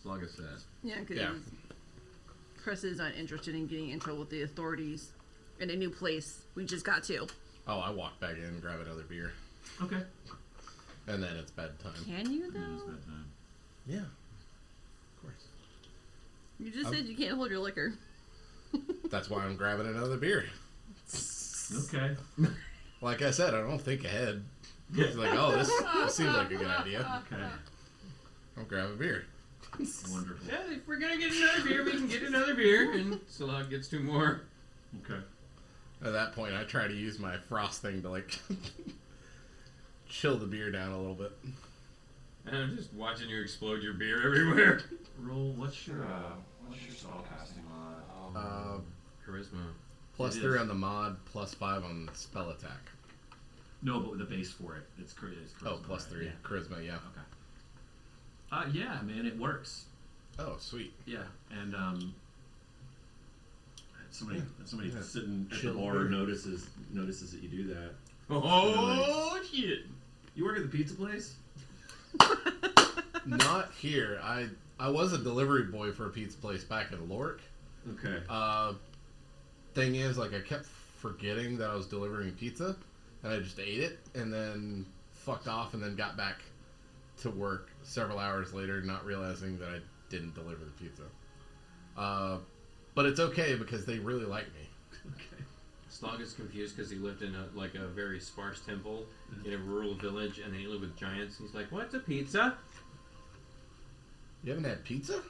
Slug is set. Yeah, because Yeah. Chris is not interested in getting in trouble with the authorities in a new place we just got to. Oh, I walk back in and grab another beer, Okay. and then it's bedtime. Can you It is though? bedtime. Yeah, of course. You just said you can't hold your liquor. That's why I'm grabbing another beer. Okay. Like I said, I don't think ahead. It's like, oh, this seems like a good idea. Okay. I'll grab a beer. Wonderful. Yeah, if we're gonna get another beer, we can get another beer, and Slug gets 2 more. Okay. At that point, I try to use my frost thing to like chill the beer down a little bit. And I'm just watching you explode your beer everywhere. Roll. What's your spellcasting mod? Charisma. Plus It 3 is. on the mod, plus 5 on the spell attack. No, but with the base for it, it's charisma. Oh, plus 3. Yeah. Charisma, yeah. Okay. Yeah, man, it works. Oh, sweet. Yeah, and somebody Yeah. sitting at the Chill bar beer. notices that you do that. Oh, shit. You work at the pizza place? Not here. I was a delivery boy for a pizza place back in Lork. Okay. Thing is, like, I kept forgetting that I was delivering pizza, and I just ate it, and then fucked off, and then got back to work several hours later, not realizing that I didn't deliver the pizza. But it's okay because they really like me. Okay. Slug is confused because he lived in a very sparse temple in a rural village, and then he lived with giants. He's like, "What's a pizza?" You haven't had pizza?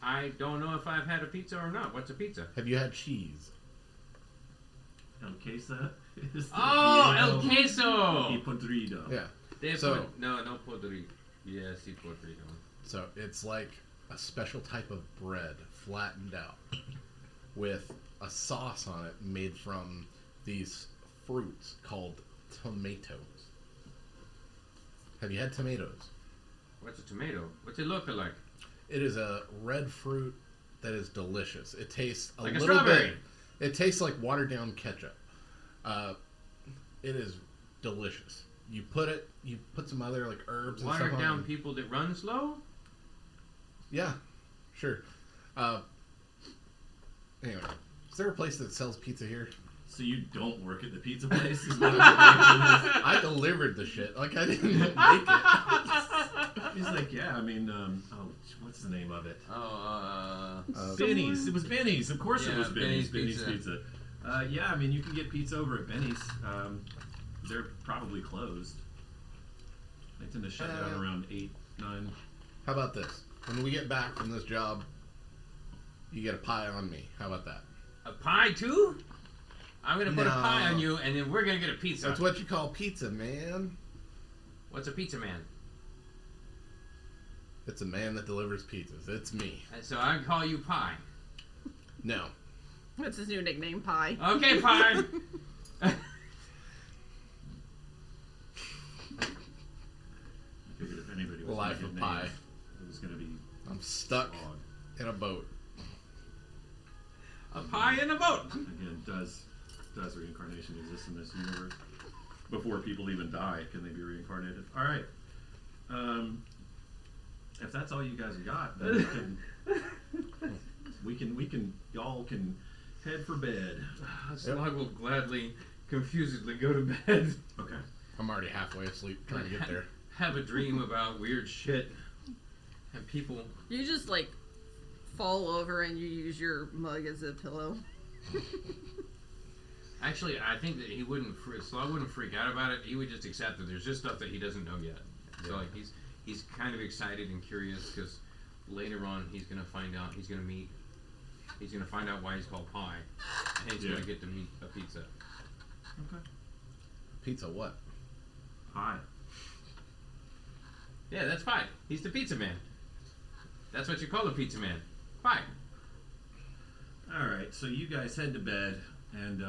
I don't know if I've had a pizza or not. What's a pizza? Have you had cheese? El queso is the Oh, El y queso. podrido. Yeah. They So- put, no podrido. Yes, he podrido. So it's like a special type of bread, flattened out, with a sauce on it made from these fruits called tomatoes. Have you had tomatoes? What's a tomato? What's it look like? It is a red fruit that is delicious. It tastes a Like a little strawberry. bit. It tastes like watered down ketchup. It is delicious. You put some other like herbs and Watered stuff down on. people that run slow? Yeah, sure. Anyway, is there a place that sells pizza here? So you don't work at the pizza place? Is what I'm I delivered the shit. Like I didn't make it. He's like, yeah, I mean, what's the name of it? Benny's. Benny's. It was Benny's. Of course it Yeah, was Benny's. Benny's Benny's Pizza. Yeah, I mean, you can get pizza over at Benny's. They're probably closed. They tend to shut down around 8, 9. How about this? When we get back from this job, you get a pie on me. How about that? A pie too? I'm gonna put a No. pie on you, and then we're gonna get a pizza. That's what you call pizza, man. What's a pizza man? It's a man that delivers pizzas. It's me. And so I call you Pie. No. That's his new nickname, Pie. Okay, Pie. I figured if anybody was Life gonna of get Pi. names, it was going to be I'm stuck Slog. in a boat. A pie in a boat. Again, does reincarnation exist in this universe? Before people even die, can they be reincarnated? All right. If that's all you guys got, then we can y'all can head for bed. Slug will gladly, confusedly go to bed. Okay. I'm already halfway asleep trying to get there. Have a dream about weird shit. And people. You just like fall over and you use your mug as a pillow. Actually, I think that he wouldn't. Slug wouldn't freak out about it. He would just accept that there's just stuff that he doesn't know yet. So like he's kind of excited and curious because later on he's gonna find out. He's gonna find out why he's called Pie, and he's Yeah. gonna get to meet a pizza. Okay. Pizza what? Hi. Yeah, that's Pie. He's the pizza man. That's what you call the pizza man. Pie. All right. So you guys head to bed, and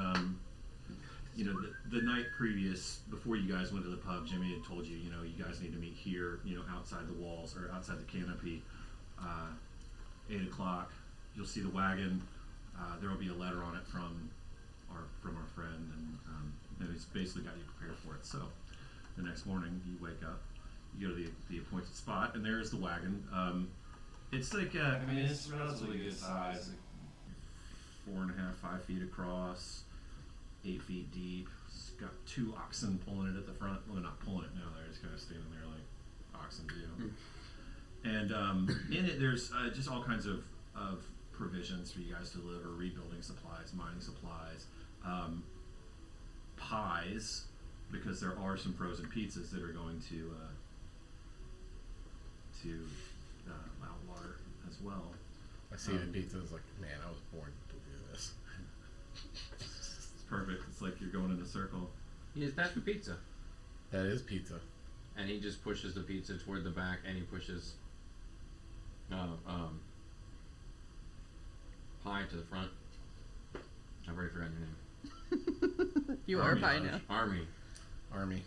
you know, the night previous, before you guys went to the pub, Jimmy had told you, you know, you guys need to meet here, you know, outside the walls or outside the canopy. 8 o'clock, you'll see the wagon. There will be a letter on it from our friend, and he's basically got you prepared for it. So the next morning, you wake up, you go to the appointed spot, and there's the wagon. It's like I mean, it's relatively good size, like 4.5, 5 feet across, 8 feet deep. It's got 2 oxen pulling it at the front. Well, they're not pulling it now; they're just kind of standing there like oxen do. And in it, there's just all kinds of provisions for you guys to deliver: rebuilding supplies, mining supplies, pies, because there are some frozen pizzas that are going to Loudwater as well. I see the pizza. It's like, man, I was born to do this. It's perfect. It's like you're going in a circle. Is that the pizza? That is pizza. And he just pushes the pizza toward the back, and he pushes pie to the front. I've already forgotten your name. You are Army pie lunch. now. Army.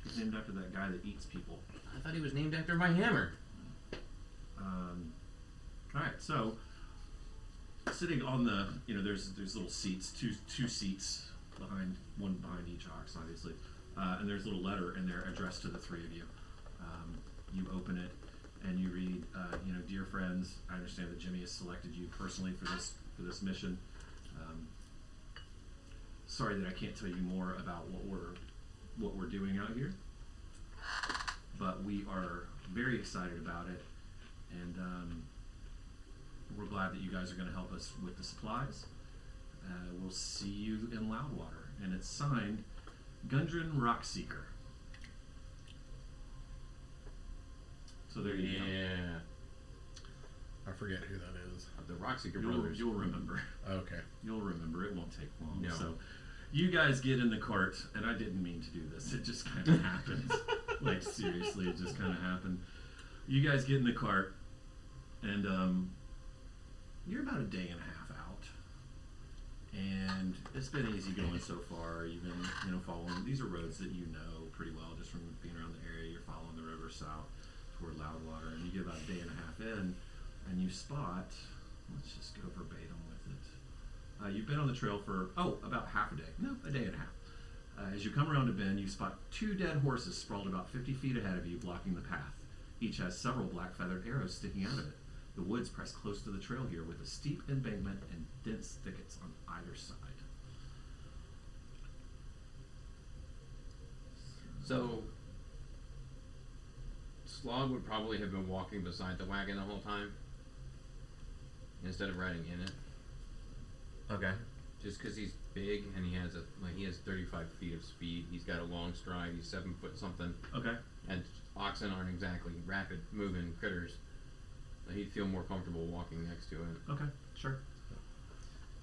He's named after that guy that eats people. I thought he was named after my hammer. All right, so sitting on the, you know, there's little seats, two seats one behind each ox, obviously, and there's a little letter in there addressed to the 3 of you. You open it and you read, you know, dear friends, I understand that Jimmy has selected you personally for this mission. Sorry that I can't tell you more about what we're doing out here, but we are very excited about it, and we're glad that you guys are going to help us with the supplies. We'll see you in Loudwater, and it's signed Gundren Rockseeker. So there you go. Yeah. I forget who that is. The Rockseeker brothers. You'll remember. Okay. You'll remember. It won't take long. No. So you guys get in the cart, and I didn't mean to do this. It just kind of happened. Like, seriously, it just kind of happened. You guys get in the cart, and you're about a day and a half out. And it's been easy going so far. You've been, you know, following. These are roads that you know pretty well just from being around the area. You're following the river south toward Loudwater, and you get about a day and a half in, and you spot. Let's just go verbatim with it. You've been on the trail for about half a day. No, a day and a half. As you come around a bend, you spot 2 dead horses sprawled about 50 feet ahead of you, blocking the path. Each has several black feathered arrows sticking out of it. The woods press close to the trail here with a steep embankment and dense thickets on either side. So, Slog would probably have been walking beside the wagon the whole time, instead of riding in it. Okay. Just because he's big and he has 35 feet of speed. He's got a long stride. He's 7 foot something. Okay. And oxen aren't exactly rapid moving critters. He'd feel more comfortable walking next to it. Okay. Sure.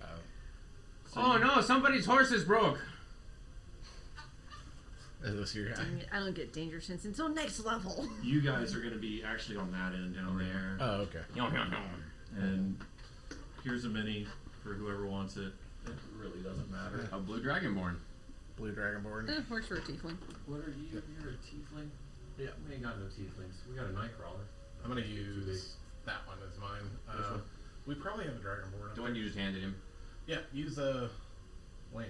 So Oh no! Somebody's horse is broke. Is this your guy? Dang it, I don't get danger sense until next level. you guys are going to be actually on that end down there. Oh, okay. And here's a mini for whoever wants it. It really doesn't matter. A blue dragonborn. Blue Dragonborn. Works for a tiefling. What are you? You're a tiefling? Yeah. We ain't got no tieflings. We got a nightcrawler. I'm gonna use that one as mine. Which one? We probably have a Dragonborn. The one you just handed him. Yeah, use Lane.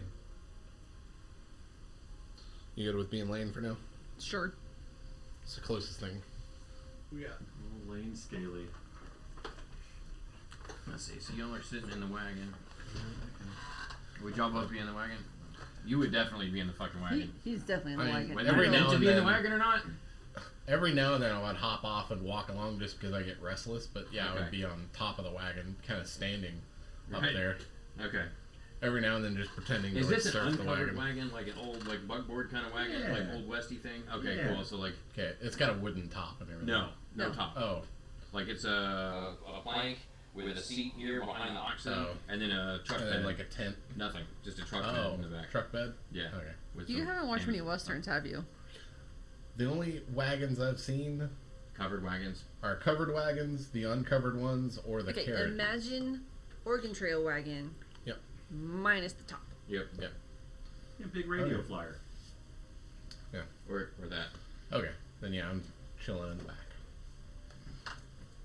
You good with being Lane for now? Sure. It's the closest thing we got. Oh, Lane Scaly. Let's see. So y'all are sitting in the wagon. Would y'all both be in the wagon? You would definitely be in the fucking wagon. He's definitely in the I mean, wagon. Whether Every you're now meant to and be in the then- wagon or not. Every now and then I would hop off and walk along just because I get restless, but yeah, I would Okay. be on top of the wagon, kind of standing up Right. there. Okay. Every now and then just pretending Is to like, this an surf the uncovered wagon. wagon, like an old like bugboard kind of wagon, Yeah. like old westy thing? Okay, Yeah. cool. So like Okay, it's got a wooden top and everything. no No. top. Oh, Like it's a plank with a seat here behind the oxen, Oh. and then a truck bed. and like a tent. Nothing, just a truck bed Oh, in the back. truck bed. Yeah. Okay. With You some haven't watched many canvas. westerns, have you? The only wagons I've seen Covered wagons. are covered wagons, the uncovered ones, or the Okay, carriage. imagine Oregon Trail wagon Yep. minus the top. Yep. Yep. Yeah, big radio Okay. flyer. Or that. Okay, then yeah, I'm chilling in the back.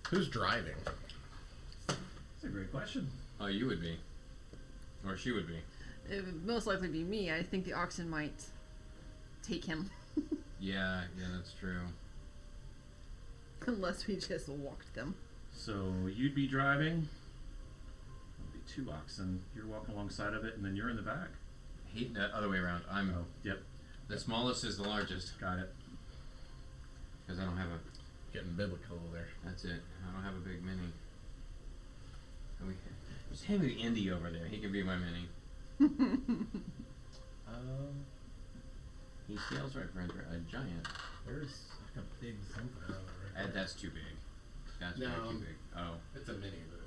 Who's driving? That's a great question. Oh, you would be. Or she would be. It would most likely be me. I think the oxen might take him. Yeah, that's true. Unless we just walked them. So you'd be driving. It'd be 2 oxen. You're walking alongside of it, and then you're in the back. The other way around. I'm Yep. the smallest is the largest Got it. because I don't have a. Getting biblical there. That's it. I don't have a big mini. Just hand me the Indy over there. He can be my mini. He scales right for a giant. There's like a big something out there. That's too big. That's way No. too big. Oh, It's a mini, but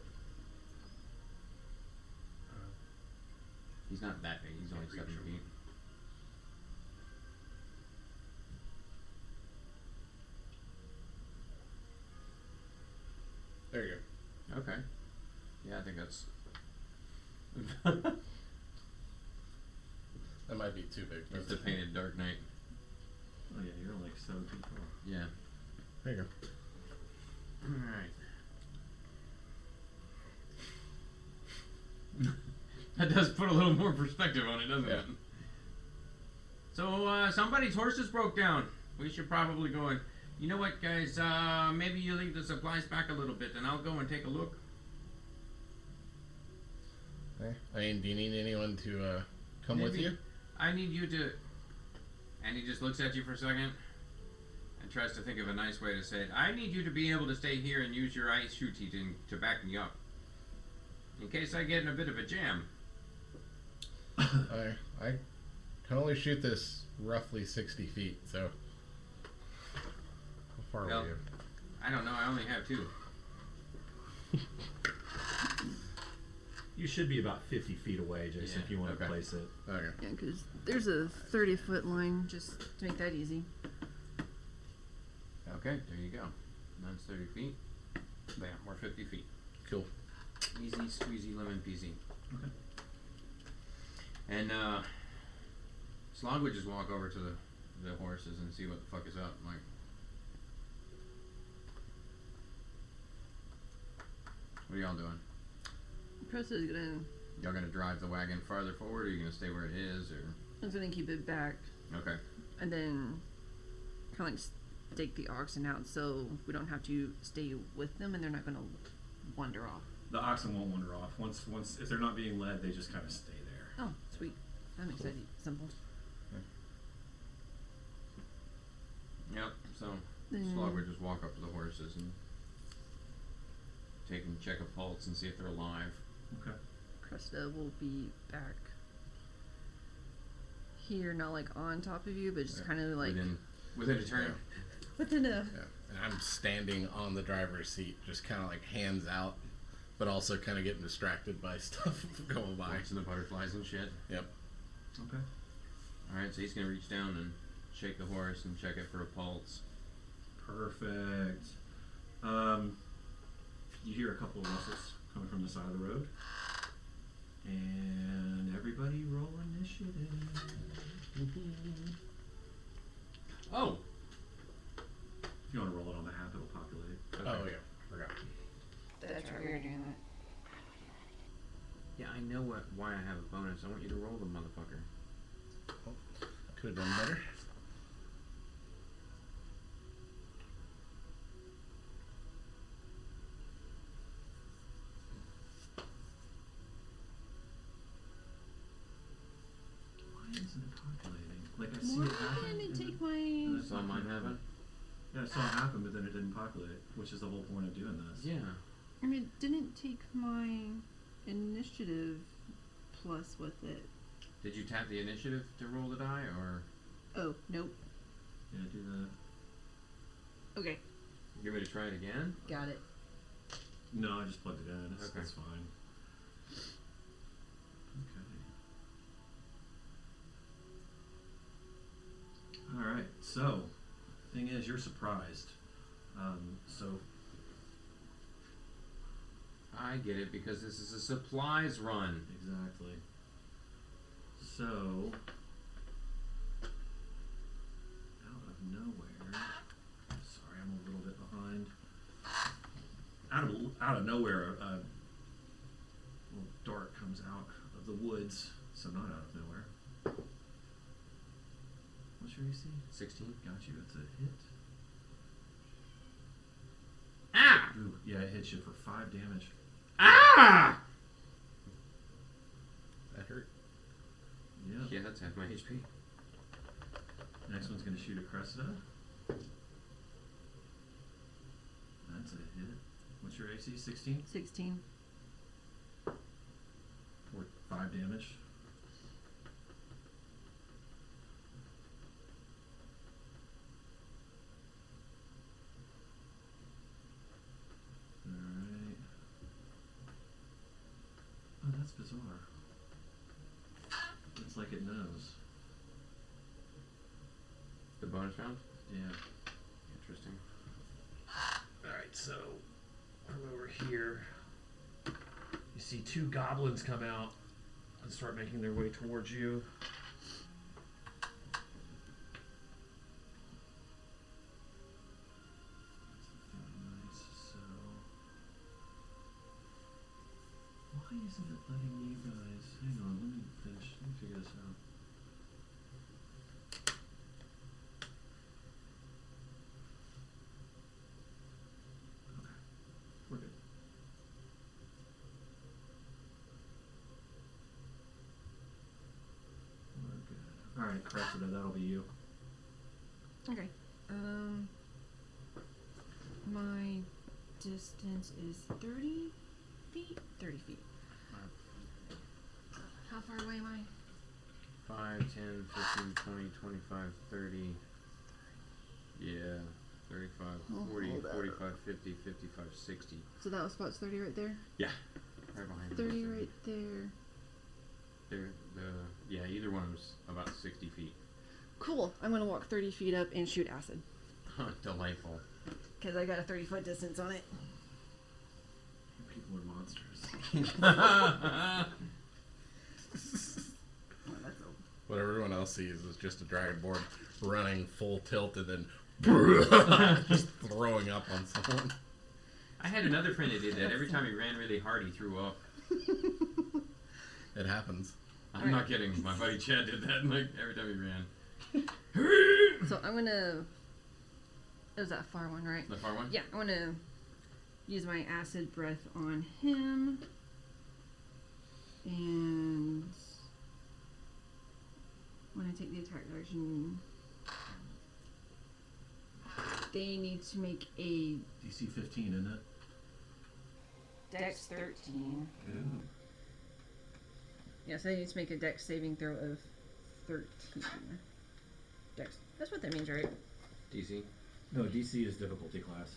he's not that big. He's only Can't 7 reach him. feet. there you go. Okay. Yeah, I think that's. That might be too big. It's the painted Dark Knight. Oh yeah, you're like 7 feet tall. Yeah. There you go. Alright. That does put a little more perspective on it, doesn't Yeah. it? So, somebody's horses broke down. We should probably go and. You know what, guys? Maybe you leave the supplies back a little bit, and I'll go and take a look. Hey, I mean, do you need anyone to come with Maybe. you? I need you to. And he just looks at you for a second and tries to think of a nice way to say it. I need you to be able to stay here and use your ice shoe teaching to back me up. In case I get in a bit of a jam. I can only shoot this roughly 60 feet, so. How far Well, are you? I don't know, I only have 2. You should be about 50 feet away, Jason, Yeah, if you want okay. to place it. Okay. Yeah, because there's a 30-foot line just to make that easy. Okay, there you go. That's 30 feet. Bam, we're 50 feet. Cool. Easy squeezy lemon peasy. Okay. And Slog would just walk over to the horses and see what the fuck is up. Like, what are y'all doing? Presto's gonna. Y'all gonna drive the wagon farther forward, or are you gonna stay where it is, or? I was gonna keep it back, Okay. and then kind of like stake the oxen out so we don't have to stay with them, and they're not gonna wander off. The oxen won't wander off. Once if they're not being led, they just kind of stay there. Oh, sweet. That makes it simple. Yep. So Then- Slog would just walk up to the horses and take and check a pulse and see if they're alive. Okay. Cresta will be back here, not like on top of you, but just Yeah. kind of like Within a turn. within a. Yeah. And I'm standing on the driver's seat, just kind of like hands out, but also kind of getting distracted by stuff going by. Watching the butterflies and shit. Yep. Okay. Alright, so he's gonna reach down and shake the horse and check it for a pulse. Perfect. You hear a couple of whistles coming from the side of the road. And everybody roll initiative. Oh! If you want to roll it on the app, it'll populate. Oh yeah. Forgot. That's right. We were doing that. Yeah, I know why I have a bonus. I want you to roll the motherfucker. Could have done better. Why isn't it populating? Like I see Why it happen. didn't it and take then- my? and then Saw mine happen? Yeah, I saw it happen, but then it didn't populate, which is the whole point of doing this. Yeah. I mean, it didn't take my initiative plus with it. Did you tap the initiative to roll the die, or Oh, nope. Yeah, do that. Okay, give me to try it again? got it. No, I just plugged it in. Okay. It's fine. Okay. All right. So, thing is, you're surprised. So I get it because this is a supplies run. exactly. So nowhere. Sorry, I'm a little bit behind. Out of nowhere, a little dart comes out of the woods. So not out of nowhere. What's your AC? 16. Got you. It's a hit. Ah! Ooh, yeah, it hits you for 5 damage. Ah! That hurt. Yeah. Yeah, that's half my HP. Next one's gonna shoot at Cressida. That's a hit. What's your AC? 16? 16. For 5 damage. Alright. Oh, that's bizarre. It's like it knows. The bonus round? Yeah. Interesting. Alright, so from over here, you see 2 goblins come out and start making their way towards you. Nice. So, why isn't it letting you guys? Hang on, let me finish. Let me figure this out. Okay, we're good. We're good. All right, Cressida, that'll be you. Okay. My distance is 30 feet? 30 feet. How far away am I? 5, 10, 15, 20, 25, 30. Yeah. 35, Oh, 40, hold up. 45, 50, 55, 60. So that was spot's 30 right there? Yeah. Right behind 30 me. right there. Yeah, either one was about 60 feet. Cool. I'm going to walk 30 feet up and shoot acid. Delightful. Because I got a 30-foot distance on it. People are monsters. Oh, that's What everyone else sees is just a dragonborn running full tilt and then just throwing up on someone. I had another friend that did that. Every time he ran really hard, he threw up. It happens. I'm not kidding. My buddy Chad did that like every time he ran. So I'm going to... It was that far one, right? The far one? Yeah, I'm gonna use my acid breath on him. And when I take the attack action, they need to make a DC 15, isn't it? Dex 13. Ooh. Yeah, so they need to make a Dex saving throw of 13. Dex. That's what that means, right? DC. No, DC is difficulty class.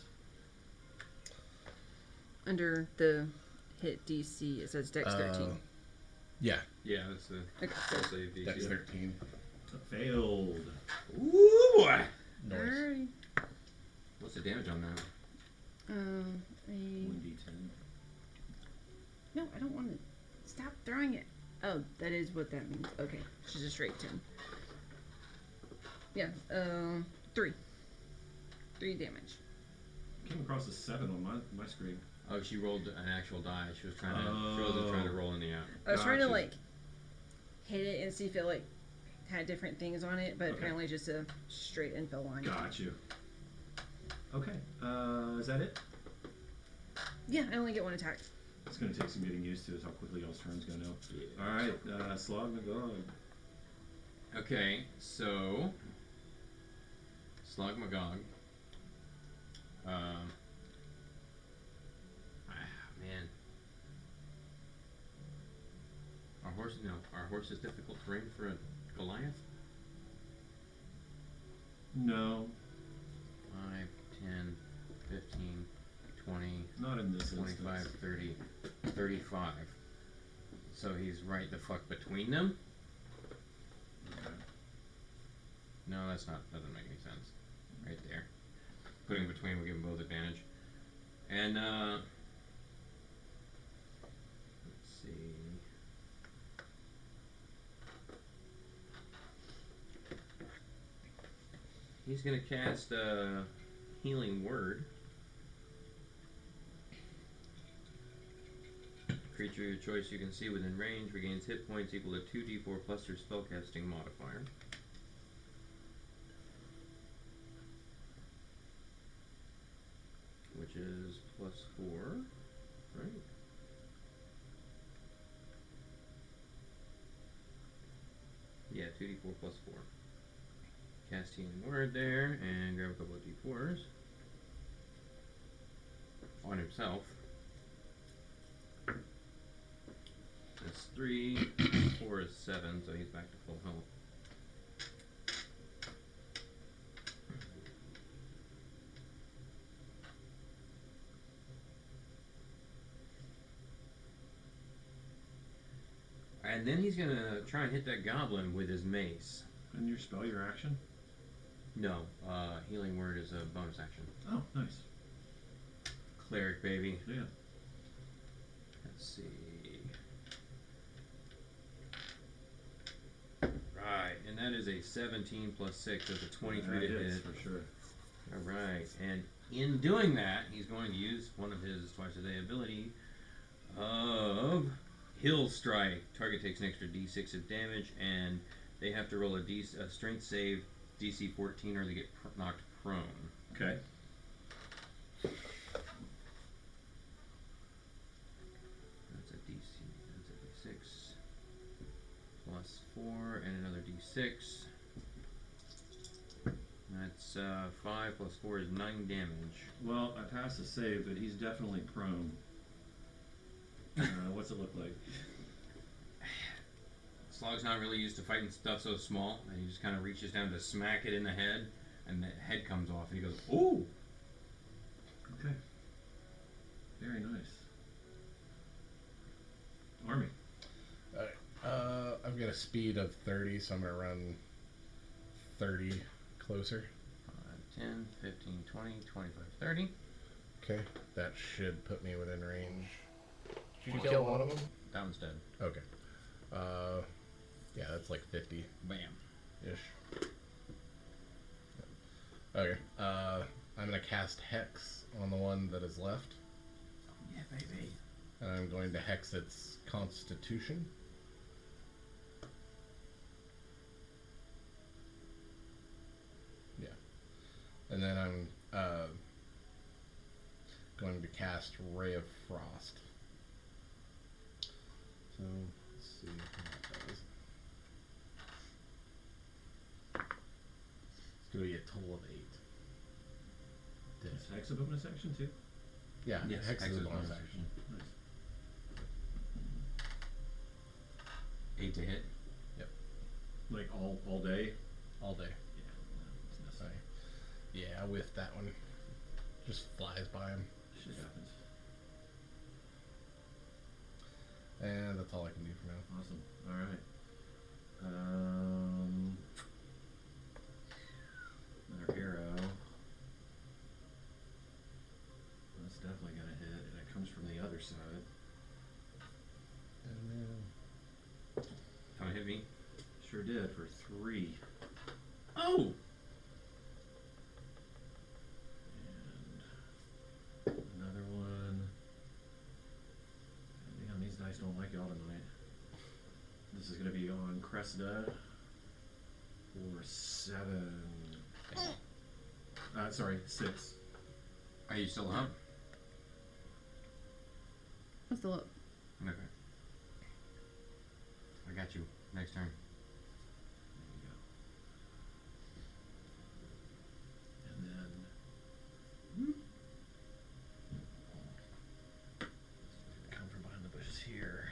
Under the hit DC, it says Dex 13. Yeah, Yeah, that's the Okay. full save DC. that's 13. Failed. Ooh boy! Noise. Alright. What's the damage on that? A 1d10. No, I don't want to. Stop throwing it. Oh, that is what that means. Okay, she's a straight 10. Yeah, 3. 3 damage. Came across a 7 on my screen. Oh, she rolled an actual die. She was trying to. She wasn't trying to roll in the app. I was trying to Gotcha. like hit it and see if it like had different things on it, but Okay. apparently just a straight infill line. Got you. Okay, is that it? Yeah, I only get 1 attack. It's going to take some getting used to is how quickly y'all's turns go now. Alright, Slog McGog. Okay, so Slug Magog. Man. Our horse is difficult terrain for a Goliath. No, 5, 10, 15, 20, not in this 25, instance. 30, 35. So he's right the fuck between them? Okay. No, that doesn't make any sense. Right there. Putting between will give them both advantage. And, let's see. He's gonna cast a healing word. Creature of your choice you can see within range regains hit points equal to 2d4 plus your spellcasting modifier. Which is +4, right? Yeah, 2d4 +4. Cast healing word there and grab a couple of d4s on himself. That's 3, 4 is 7, so he's back to full health. And then he's gonna try and hit that goblin with his mace. And your spell, your action? No, healing word is a bonus action. Oh, nice. Cleric, baby. Yeah. Let's see. Right, and that is a 17 plus 6, that's a 23 That to is, hit. for sure. Alright, and in doing that, he's going to use one of his twice a day ability of Hill Strike. Target takes an extra d6 of damage, and they have to roll a strength save DC 14 or they get knocked prone. Okay. That's a d6 plus 4 and another d6. That's 5 plus 4 is 9 damage. Well, I passed the save, but he's definitely prone. What's it look like? Slog's not really used to fighting stuff so small, and he just kind of reaches down to smack it in the head, and the head comes off, and he goes, "Ooh!" Okay. Very nice. Army. Alright. I've got a speed of 30, so I'm gonna run 30 closer. 5, 10, 15, 20, 25, 30. Okay. That should put me within range. Did you kill one of them? That one's dead. Okay. Yeah, that's like 50 Bam. ish. Okay. I'm gonna cast Hex on the one that is left. Yeah, baby. And I'm going to hex its constitution. Yeah. And then I'm going to cast Ray of Frost. So, let's see what that does. It's going to be a total of 8. Is Hex a bonus action too? Yeah, Yes, Hex Hex is a is bonus bonus action. Nice. 8 to hit. Like all day? All day. Yeah, it's necessary. Yeah, I whiffed that one. Just flies by him. Shit happens. And that's all I can do for now. Awesome. All right. Another arrow. That's definitely gonna hit, and it comes from the other side. And then Come hit me. Sure did for 3. Oh! And another one. Damn, these dice don't like y'all tonight. This is gonna be on Cressida for 7. Sorry, 6. Are you still up? I'm still up. Okay. I got you. Next turn. There you go. And then come from behind the bushes here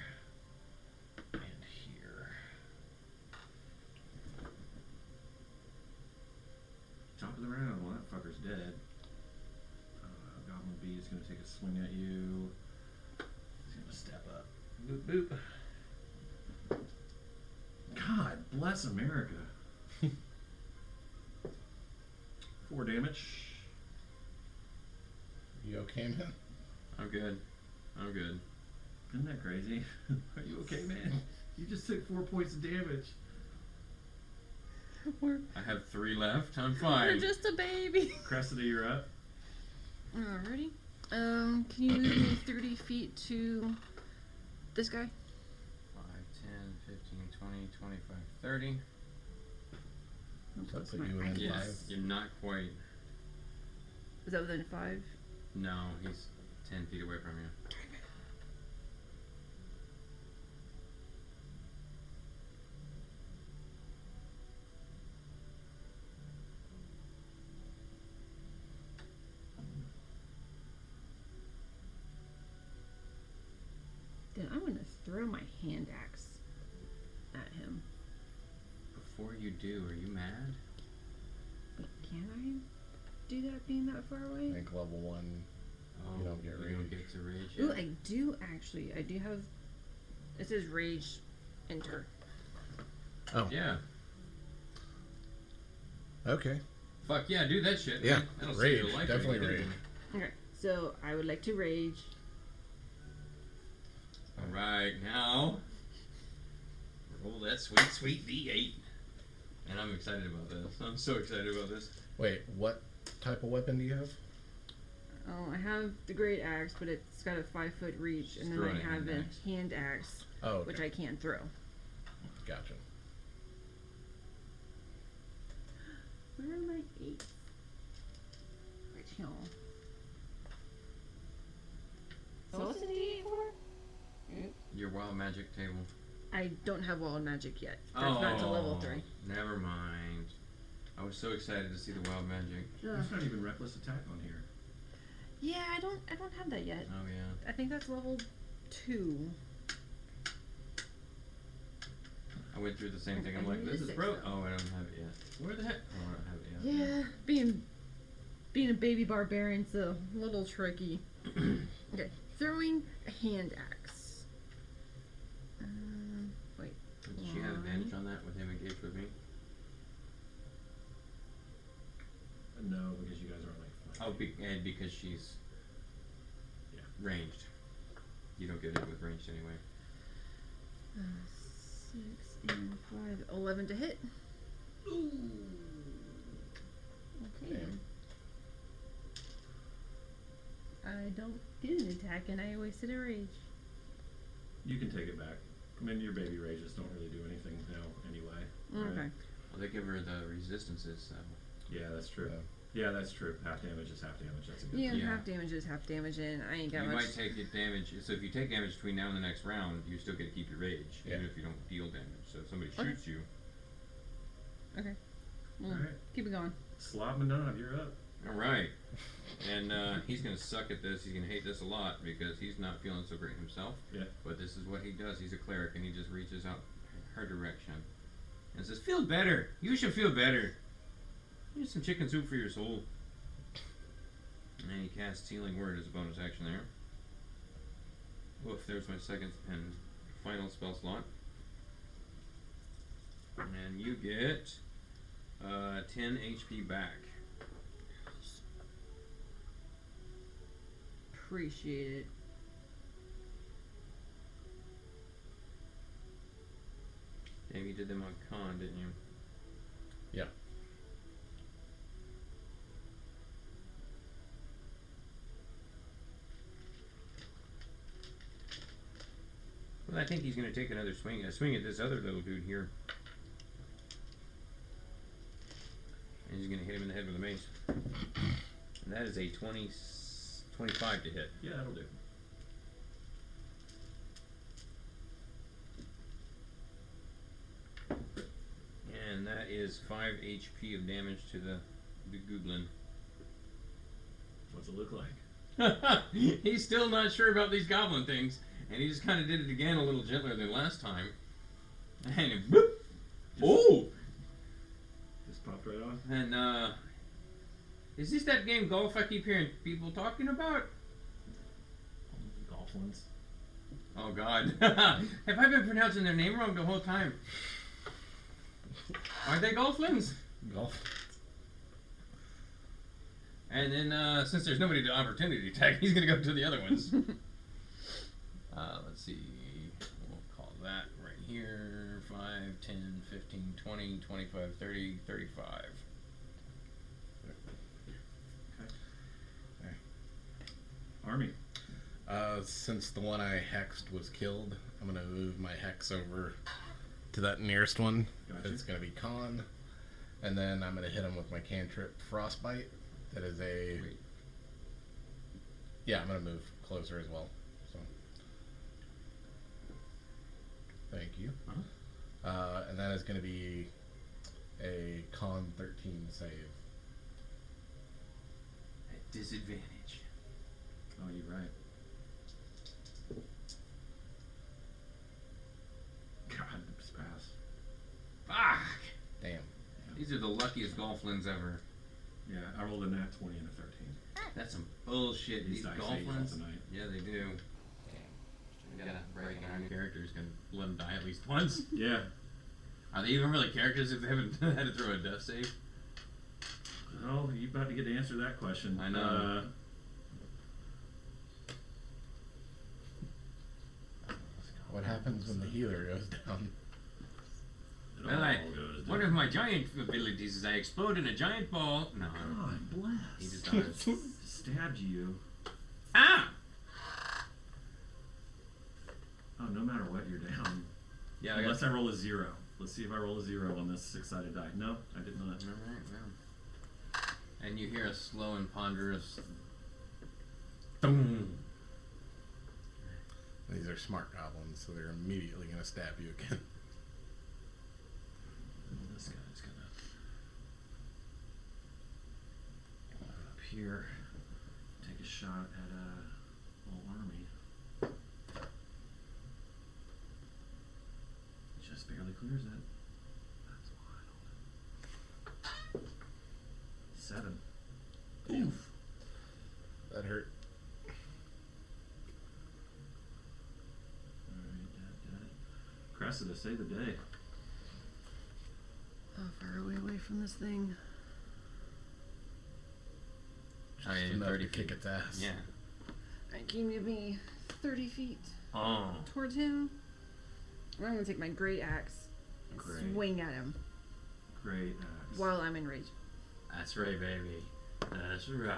and here. Top of the round. Well, that fucker's dead. Goblin Bee is going to take a swing at you. He's going to step up. Boop boop. God bless America. 4 damage. you okay, man? I'm good. I'm good. Isn't that crazy? Are you okay, man? You just took 4 points of damage. We're, I have 3 left. I'm we're fine. just a baby. Cressida, you're up. Alrighty. Can you move me 30 feet to this guy? 5, 10, 15, 20, 25, 30. So that's My what you within ankles. Yes, 5. you're not quite. Is that within 5? No, he's 10 feet away from you. Then I'm gonna throw my hand axe at him. Before you do, are you mad? But can I do that being that far I away? think level 1. Oh, You don't get you don't rage. get to rage Ooh, yet. I do actually. I do have. It says rage enter. Yeah. Okay. Fuck yeah, do that shit. Yeah, Man. That'll save rage, your life definitely if you did rage. it. Okay, so I would like to rage. Alright, now roll that sweet, sweet D8. And I'm excited about this. I'm so excited about this. Wait, what type of weapon do you have? Oh, I have the great axe, but it's got a 5-foot reach, and then throw I it a have hand a axe. hand axe, Oh, okay. which I can't throw. Gotcha. Where are my 8s? Right here. So what's the D8 for? Your wild magic table. I don't have wild magic yet. That's not until level 3. Never mind. I was so excited to see the wild magic. There's not even reckless attack on here. Yeah, I don't have that yet. Oh yeah. I think that's level 2. I went through the same thing. I'm I like, need this a is 6 broke. though. Oh, I don't have it yet. Where the heck? Oh, I don't have it yet. Yeah, being a baby barbarian's a little tricky. Okay, throwing a hand axe. Wait. Did she have advantage on that with him engaged with me? No, because you guys aren't like. Oh, and because she's Yeah. ranged. You don't get it with ranged anyway. 6 and 5, 11 to hit. Okay. Damn. I don't get an attack, and I wasted a rage. You can take it back. I mean, your baby rages don't really do anything now anyway. right? Okay. Well, they give her the resistances, so. Yeah, that's true. Yeah. Yeah, that's true. Half damage is half damage. That's a good Yeah, thing. Yeah. half damage is half damage, and I ain't got You much. might take it damage. So if you take damage between now and the next round, you still get to keep your rage, even Yeah. if you don't deal damage. So if somebody Okay. shoots you, Okay. Well, Alright. keep it going. Slobmanov, you're up. all right. And he's gonna suck at this. He's gonna hate this a lot because he's not feeling so great himself. Yeah. But this is what he does. He's a cleric, and he just reaches out her direction and says, "Feel better. You should feel better. Here's some chicken soup for your soul." And then he casts Healing Word as a bonus action there. Woof, there's my second and final spell slot. And you get 10 HP back. Appreciate it. Damn, you did them on con, didn't you? Yeah. Well, I think he's going to take another swing. A swing at this other little dude here. And he's going to hit him in the head with a mace. And that is a 25 to hit. Yeah, that'll do. And that is 5 HP of damage to the goblin. What's it look like? He's still not sure about these goblin things. And he just kind of did it again a little gentler than last time. And it, whoop! Oh! Just popped right off. And, is this that game golf I keep hearing people talking about? Golf ones. Oh God. Have I been pronouncing their name wrong the whole time? Are they Golflings? Golf. And then, since there's nobody to opportunity attack, he's gonna go to the other ones. Let's see. We'll call that right here 5. 10, 15, 20, 25, 30, 35. Army. Since the one I hexed was killed, I'm gonna move my hex over to that nearest one. Gotcha. It's gonna be Con, and then I'm gonna hit him with my cantrip Frostbite. That is a. Wait. Yeah, I'm gonna move closer as well. So. Thank you. And that is gonna be a Con 13 save. At disadvantage. Oh, you're right. God, it's pass. Fuck! Damn. These are the luckiest golflins ever. Yeah, I rolled a nat 20 and a 13. That's some bullshit. These These dice age all golflins. tonight. Yeah, they do. We gotta break our new characters can let them die at least once. Yeah. Are they even really characters if they haven't had to throw a death save? Oh, you about to get to answer that question. I know. What happens when the healer goes down? It Well, all goes one down. of my giant abilities is I explode in a giant ball. No, God he bless. just dies. Stabbed you. Ah! Oh, no matter what, you're down. Yeah, I Unless got. I roll a 0. Let's see if I roll a 0 on this 6-sided die. No, I did not. Alright, well. And you hear a slow and ponderous. Boom. These are smart goblins, so they're immediately going to stab you again. This guy's gonna go up here, take a shot at old Army. Just barely clears it. That's wild. 7. Oof. That hurt. Alright, Cressida, save the day. How far are we away from this thing? Oh, yeah, Just enough 30 to kick its ass. Yeah. Alright, can you give me 30 feet Oh. towards him? I'm gonna take my great axe and Great. swing at him Great axe. while I'm in rage. That's right, baby. That's right.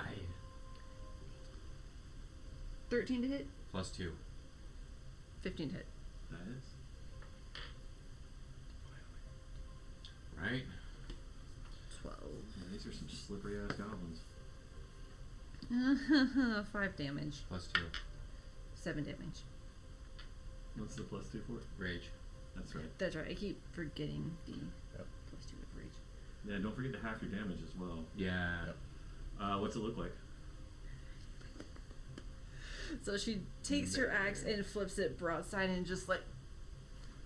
13 to hit, +2. 15 to hit. That is. Right? 12. Yeah, these are some slippery ass goblins. 5 damage. +2. 7 damage. What's the +2 for it? Rage. That's right. That's right, I keep forgetting the Yep. plus 2 of rage. Yeah, don't forget to half your damage as well. Yeah. Yep. What's it look like? So she takes her axe and flips it broadside and just like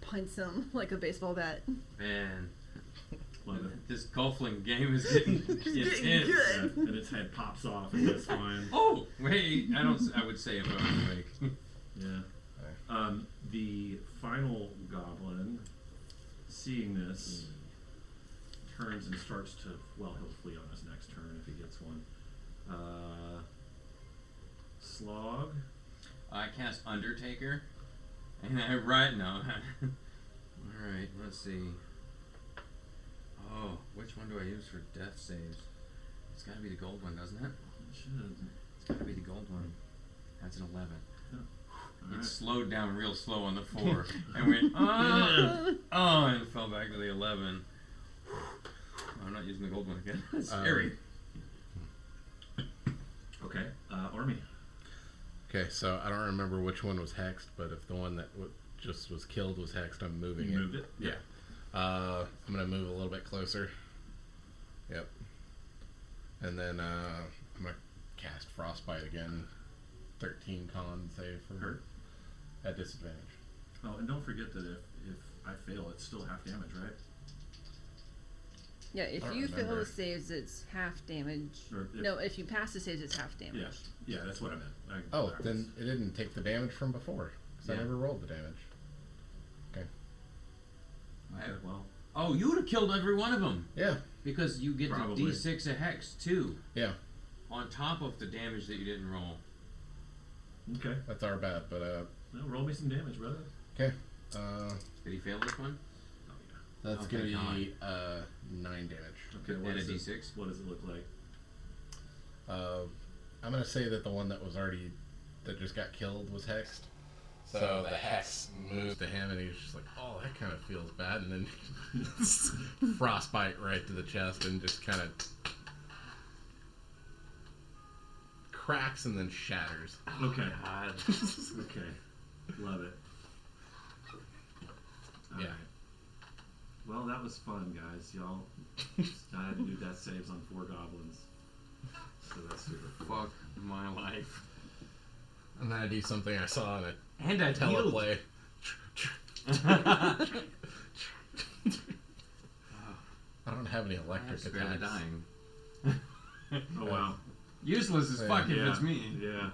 punts him like a baseball bat. Man. Love it. This golfling game is getting Getting intense. good. Yeah, and its head pops off and goes flying. Oh, wait. I would say if I was awake. Yeah. The final goblin, seeing this, turns and starts to, well, he'll flee on his next turn if he gets one. Slog. I cast Undertaker. And I write no. Alright, let's see. Oh, which one do I use for death saves? It's gotta be the gold one, doesn't it? Should. It's gotta be the gold one. That's an 11. It Alright. slowed down real slow on the 4 and went, oh, and fell back to the 11. I'm not using the gold one again. That's scary. Okay. Army. Okay, so I don't remember which one was hexed, but if the one that just was killed was hexed, I'm moving You it. moved it? Yeah. I'm gonna move a little bit closer. Yep. And then I'm gonna cast Frostbite again. 13 con save for Hurt. at disadvantage. Oh, and don't forget that if I fail, it's still half damage, right? Yeah, if I don't you fail remember. the saves, it's half damage. Or if- No, if you pass the saves, it's half damage. Yeah. Yeah, that's what I meant. Oh, then it didn't take the damage from before because I Yeah. never rolled the damage. Okay. Okay, well, Oh, you would have killed every one of them Yeah. because you get Probably. the D6 of hex too, Yeah. on top of the damage that you didn't roll. okay. That's our bad, but Well, roll me some damage, brother. okay. Did he fail this one? Oh, yeah. That's Oh, gonna thank be 9 damage. Okay, what And a does it, D6. what does it look like? I'm gonna say that the one that just got killed was hexed. So the hex moves to him, and he's just like, "Oh, that kind of feels bad," and then frostbite right to the chest, and just kind of cracks and then shatters. Okay. God. Okay. Love it. All Yeah. right. Well, that was fun, guys. Y'all, I had to do death saves on 4 goblins. So that's super cool. Fuck my life. And then I do something I saw in a And I healed. teleplay. I don't have any electric That's barely attacks. dying. Oh, wow. Useless as fuck if Yeah. it's me. Yeah.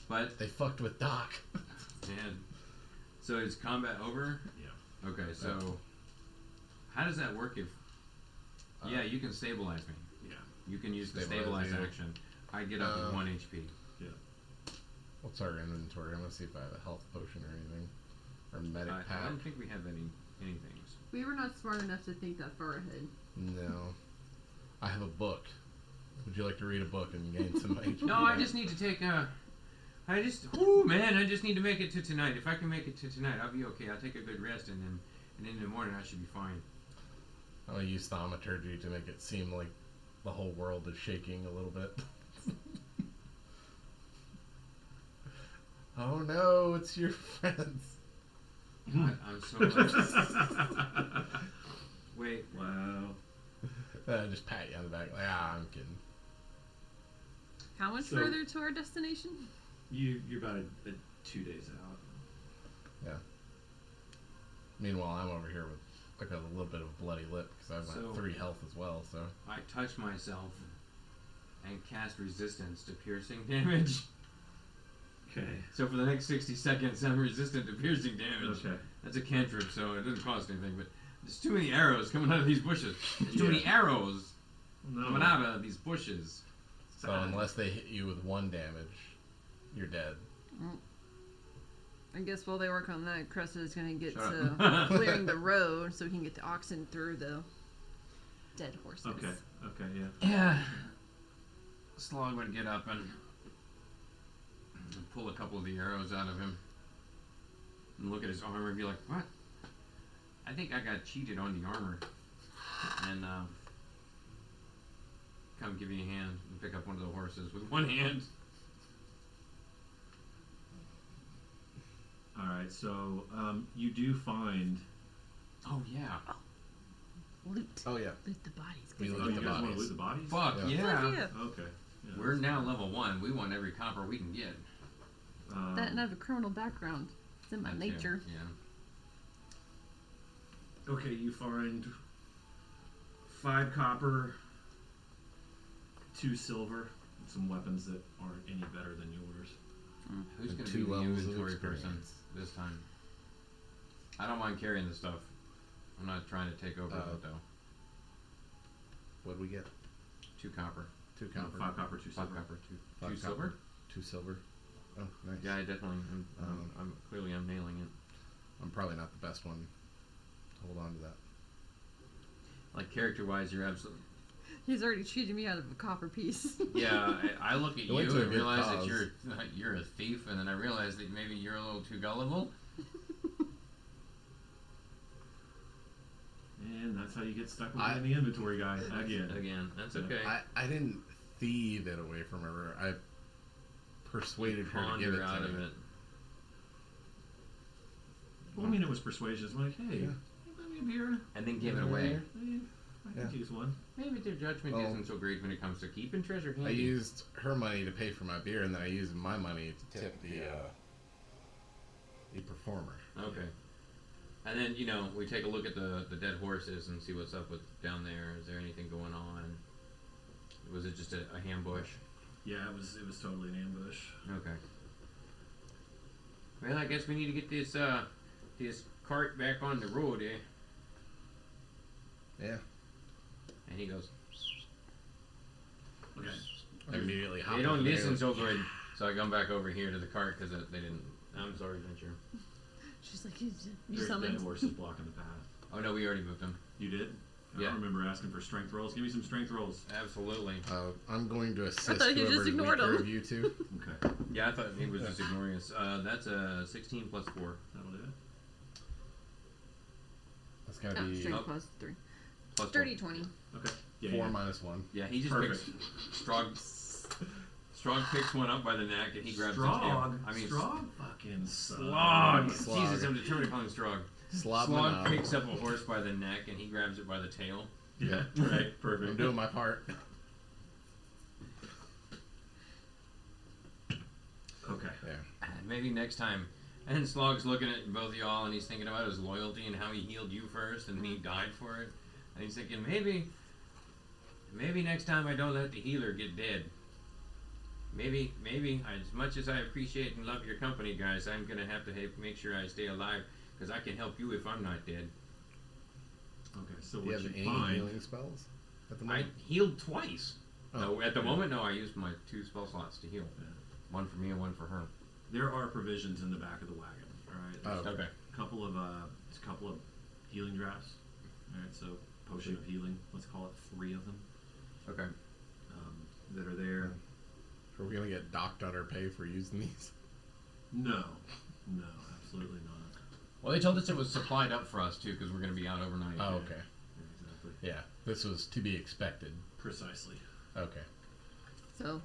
But They fucked with Doc. man, so is combat over? Yeah. Okay, so how does that work if? Yeah, you can stabilize me. Yeah. You can use the Stabilize stabilize you. action. I get up with 1 HP. What's our inventory? I'm gonna see if I have a health potion or anything. Or medic I pack. don't think we have anything. We were not smart enough to think that far ahead. No. I have a book. Would you like to read a book and gain some HP? No, I just need to take I just need to make it to tonight. If I can make it to tonight, I'll be okay. I'll take a good rest, and then in the morning I should be fine. I'm gonna use thaumaturgy to make it seem like the whole world is shaking a little bit. Oh no, it's your friends. I'm so glad. Wait, Wow. Just pat you on the back. Like, I'm kidding. How much So- further to our destination? You're about 2 days out. Meanwhile, I'm over here with like a little bit of bloody lip because I've So- got 3 health as well. So I touch myself and cast resistance to piercing damage. Okay. So for the next 60 seconds, I'm resistant to piercing damage. Okay. That's a cantrip, so it doesn't cost anything. But there's too many arrows coming out of these bushes. There's too many arrows coming out of these bushes. so unless they hit you with 1 damage, you're dead. I guess while they work on that, Cressa is going to get Shut to up. clearing the road so he can get the oxen through the dead horses. Okay. Okay. Yeah. Yeah. Slog would get up and pull a couple of the arrows out of him and look at his armor and be like, "What? I think I got cheated on the armor." And come give me a hand and pick up one of the horses with one hand. All right. So you do find. Oh yeah. Loot. Oh yeah. Loot the bodies. We Oh, loot you the guys want to bodies. loot the bodies? Fuck Yeah. yeah. Yeah. Okay. Yeah, We're that's now fine. level 1. We want every copper we can get. That and I have a criminal background. It's in my That too, nature. Yeah. Okay, you find 5 copper, 2 silver, and some weapons that aren't any better than yours. Who's And gonna 2 be the levels of inventory person experience. this time? I don't mind carrying the stuff. I'm not trying to take over it though. What'd we get? 2 copper. 2 No, copper. 5 copper, 2 5 silver. copper. 2 5 silver. copper, 2 silver. Oh, nice. Yeah, I definitely. I'm clearly I'm nailing it. I'm probably not the best one to hold on to that. Like character-wise, you're absolutely. He's already cheated me out of a copper piece. Yeah, I look at It went you to a and good realize that cause. you're a thief, and then I realize that maybe you're a little too gullible. And that's how you get stuck with I- the inventory guy again. Again, that's Yeah. okay. I didn't thieve it away from her. I persuaded her to give Ponder it out to of me. it. Well, I mean, it was persuasion. It's like, hey, Yeah. buy me a beer. And then give it away. Hey, I could Yeah. use one. Maybe their judgment Oh. isn't so great when it comes to keeping treasure handy. I used her money to pay for my beer, and then I used my money to tip the performer. Okay. And then, we take a look at the dead horses and see what's up with down there. Is there anything going on? Was it just a ambush? Yeah, it was totally an ambush. Okay. Well, I guess we need to get this cart back on the road, eh? Yeah. And he goes, Okay. I immediately hopped they don't over there. listen so good. So I come back over here to the cart because they didn't. I'm sorry, Venture. She's like, you There's summoned. dead horses blocking the path. Oh no, we already moved him. You did? I Yeah. don't remember asking for strength rolls. Give me some strength rolls. Absolutely. I'm going to assist thought you just whoever's ignored weaker him. of you two. Okay, Yeah, I thought he was just ignoring us. That's a 16 plus 4. that'll do it. That's gonna Oh, be strength Oh. plus 3. Plus 30, 20. Okay. Yeah, 4 yeah. minus 1. Yeah, he just Perfect. picks Strog picks one up by the neck and he grabs the tail. Strog. I mean, Strog fucking sucks. Slog. Slog. Jesus, I'm determined to call him Strog. Slog. Slog picks up a horse by the neck and he grabs it by the tail. Yeah, right. Perfect. I'm doing my part. Okay. Yeah. Maybe next time. And Slog's looking at both of y'all and he's thinking about his loyalty and how he healed you first and he died for it. And he's thinking, maybe next time I don't let the healer get dead. Maybe, as much as I appreciate and love your company, guys, I'm gonna have to make sure I stay alive because I can help you if I'm not dead. Okay. So Do you what have you any find? healing spells at the I moment? healed twice. Oh, No, at the yeah. moment, no. I used my 2 spell slots to heal. Yeah. One for me and one for her. There are provisions in the back of the wagon. All right. There's Oh, Okay. a couple of healing drafts. All right. So potion of healing. Let's call it 3 of them Okay. that are there. Are we gonna get docked on our pay for using these? No, absolutely not. Well, they told us it was supplied up for us too because we're gonna be out overnight. Oh, okay. Yeah, exactly. Yeah, this was to be expected. Precisely. Okay. So,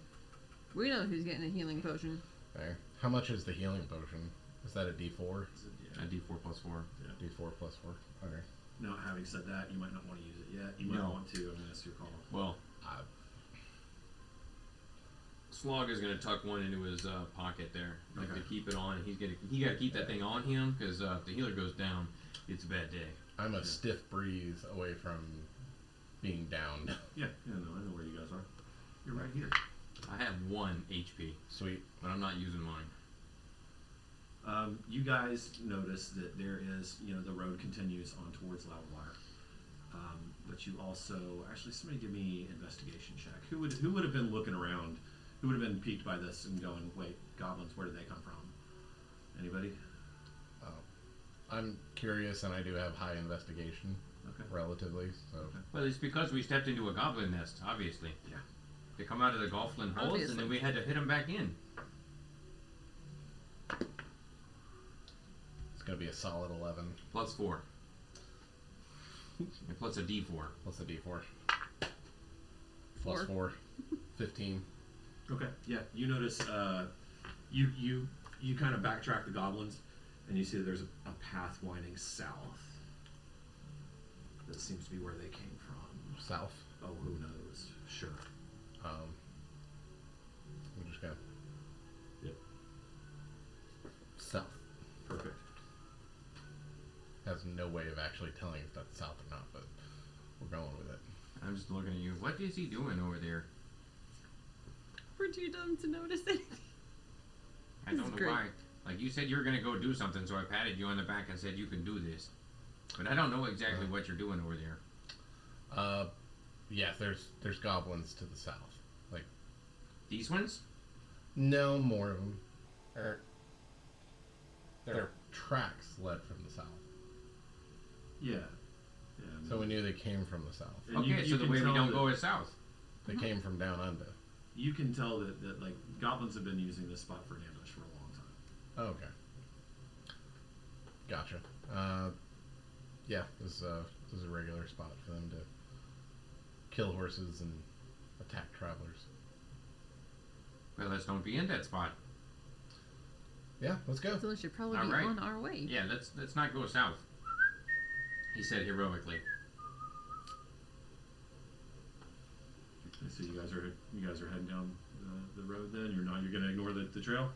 we know who's getting a healing potion. Okay. How much is the healing potion? Is that a D4? Is it- yeah. A D4 plus 4. D4 plus 4. Okay. Now, having said that, you might not want to use it yet. You might No. want to. I mean, that's your call. Well, Slog is gonna tuck one into his pocket there, like Okay. to keep it on. He gotta keep that thing on him because if the healer goes down, it's a bad day. I'm a stiff breeze away from being downed. Yeah, no, I know where you guys are. You're right here. I have 1 HP, Sweet. but I'm not using mine. You guys notice that there is, the road continues on towards Loudwire. But you also, actually, somebody give me investigation check. Who would have been looking around? Who would have been piqued by this and going, wait, goblins, where did they come from? Anybody? I'm curious, and I do have high investigation, Okay. relatively. So Okay. Well, it's because we stepped into a goblin nest, obviously. Yeah. They come out of the Golflin holes, Obviously. and then we had to hit them back in. it's gonna be a solid 11 Plus 4. And plus a D4. plus a D4. Four. Plus 4. 15. Okay. Yeah. You notice you kind of backtrack the goblins, and you see that there's a path winding south. That seems to be where they came from. South. Oh, who knows? Sure. I'm just gonna. Yep. South. Perfect. Has no way of actually telling if that's south or not, but we're going with it. I'm just looking at you. What is he doing over there? We're too dumb to notice anything. I This don't is know great. why. Like you said you were gonna go do something, so I patted you on the back and said you can do this. But I don't know exactly what you're doing over there. Yeah, there's goblins to the south. Like, These ones? no more of them. There are tracks led from the south, Yeah. Yeah. I mean, so we knew they came from the south. and Okay, you so the can way we tell don't that- go is south. They came from down under. You can tell that like goblins have been using this spot for an ambush for a long time. Oh, okay. Gotcha. Yeah, this is a regular spot for them to kill horses and attack travelers. Well, let's don't be in that spot. Yeah, let's go. So we should probably All be right. on our way. Yeah, let's not go south. He said heroically. Okay, so you guys are heading down the road. Then you're gonna ignore the trail.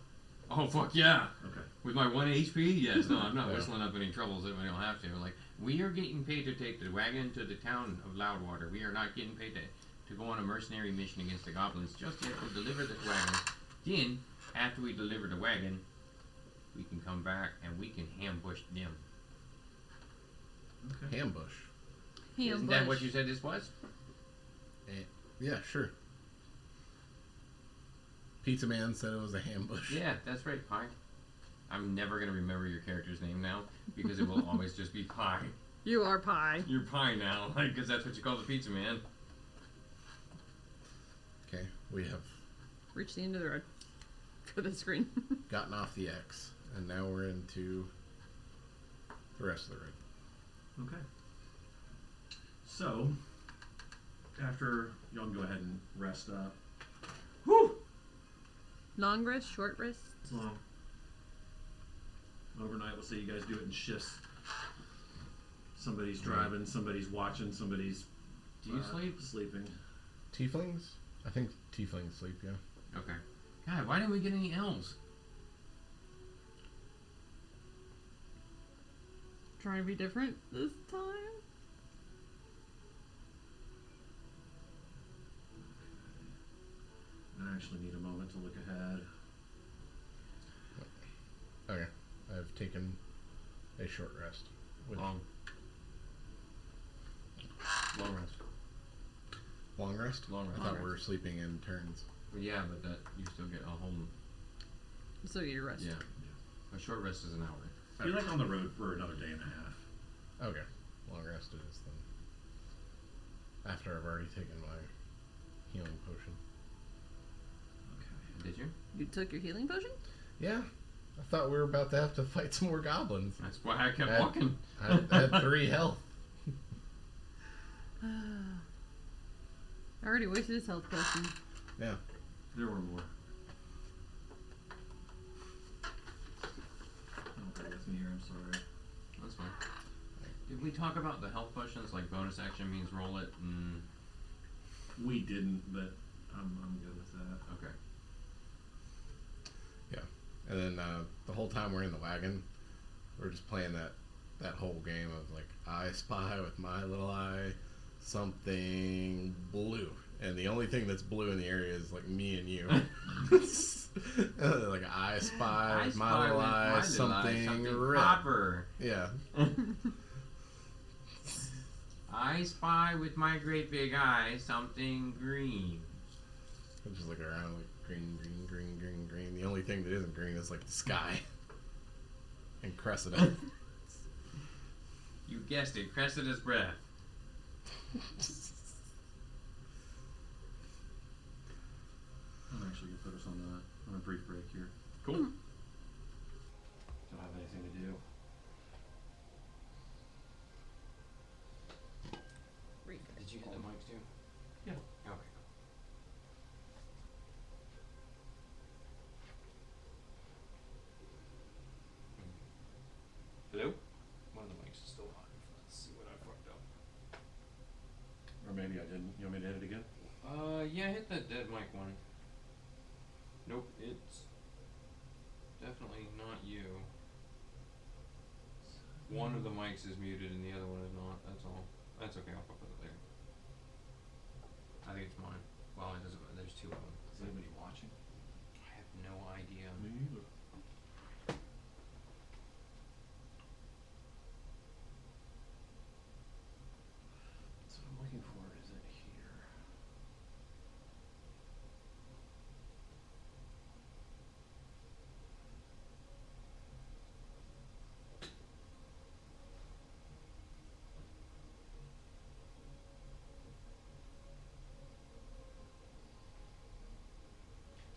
Oh fuck yeah! Okay. With my 1 HP? Yes, no, I'm not Yeah. whistling up any troubles if we don't have to. Like, we are getting paid to take the wagon to the town of Loudwater. We are not getting paid to go on a mercenary mission against the goblins just yet to deliver this wagon. Then, after we deliver the wagon, we can come back and we can ambush them. Okay. Ambush. Isn't that what you said this was? Yeah, sure. Pizza Man said it was a ambush. Yeah, that's right, Pie. I'm never gonna remember your character's name now because it will always just be Pie. You are Pie. You're Pie now, like, because that's what you call the pizza man. Okay, we have Reach the end of the road for the screen. gotten off the X, and now we're into the rest of the road. Okay. So, after y'all can go ahead and rest up. Whew! Long rest, short rest. It's long. Overnight, we'll say you guys do it in shifts. Somebody's driving, somebody's watching, somebody's Do you sleep? sleeping. Tieflings? I think tieflings sleep, yeah. Okay. God, why didn't we get any elves? Trying to be different this time. I actually need a moment to look ahead. Okay, I've taken a short rest. Which, Long rest. long rest? Long rest. I thought we were sleeping in turns. Well, yeah, but that you still get a whole. So you rest. Yeah. A short rest is an hour. I feel like on the road for another day and a half. Okay, long rest it is then. After I've already taken my healing potion. Okay. Did you? You took your healing potion? Yeah, I thought we were about to have to fight some more goblins. That's why I kept That- walking. I had 3 health. I already wasted his health potion. Yeah. There were more. Don't bear with me here, I'm sorry. That's fine. Did we talk about the health potions? Like bonus action means roll it and. We didn't, but I'm good with that. Okay. And then the whole time we're in the wagon, we're just playing that whole game of like, I spy with my little eye something blue. And the only thing that's blue in the area is like me and you. Like, I spy with my little eye something red. Copper. Yeah. I spy with my great big eye something green. I just look around like green, green, green, green, green. The only thing that isn't green is like the sky. And Cressida. You guessed it, Cressida's breath. I'm actually gonna put us on a brief break here. Cool. Don't have anything to do. Did you hit the mics too? Yeah. Okay. Hello? One of the mics is still on. Let's see what I fucked up. Or maybe I didn't. You want me to hit it again? Yeah, hit the dead mic one. Nope, it's definitely not you. One of the mics is muted and the other one is not. That's all. That's okay. I'll fuck with it later. I think it's mine. Well, it doesn't. There's 2 of them. Is anybody watching? I have no idea. Me either. That's what I'm looking for. Is it here?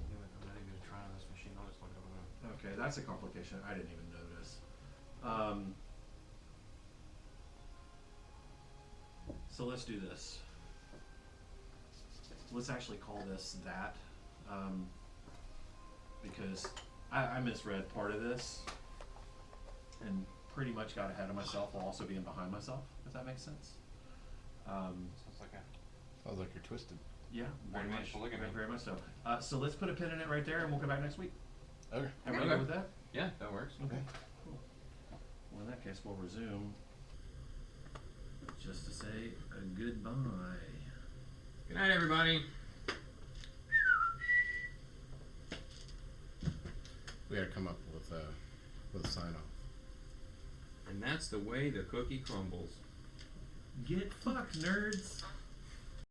I'm not even gonna try on this machine. I'll just look it up on Okay, that's a complication. I didn't even notice. So let's do this. Let's actually call this that, because I misread part of this and pretty much got ahead of myself while also being behind myself, if that makes sense. Sounds like Sounds like you're twisted. Yeah, very Very much much. polygamy. Very much so. So let's put a pin in it right there and we'll come back next week. Okay. Everybody Okay. good with that? Yeah, that works. Okay, cool. Well, in that case, we'll resume. Just to say a goodbye. Good night, everybody. We gotta come up with a sign off. And that's the way the cookie crumbles. Get fucked, nerds!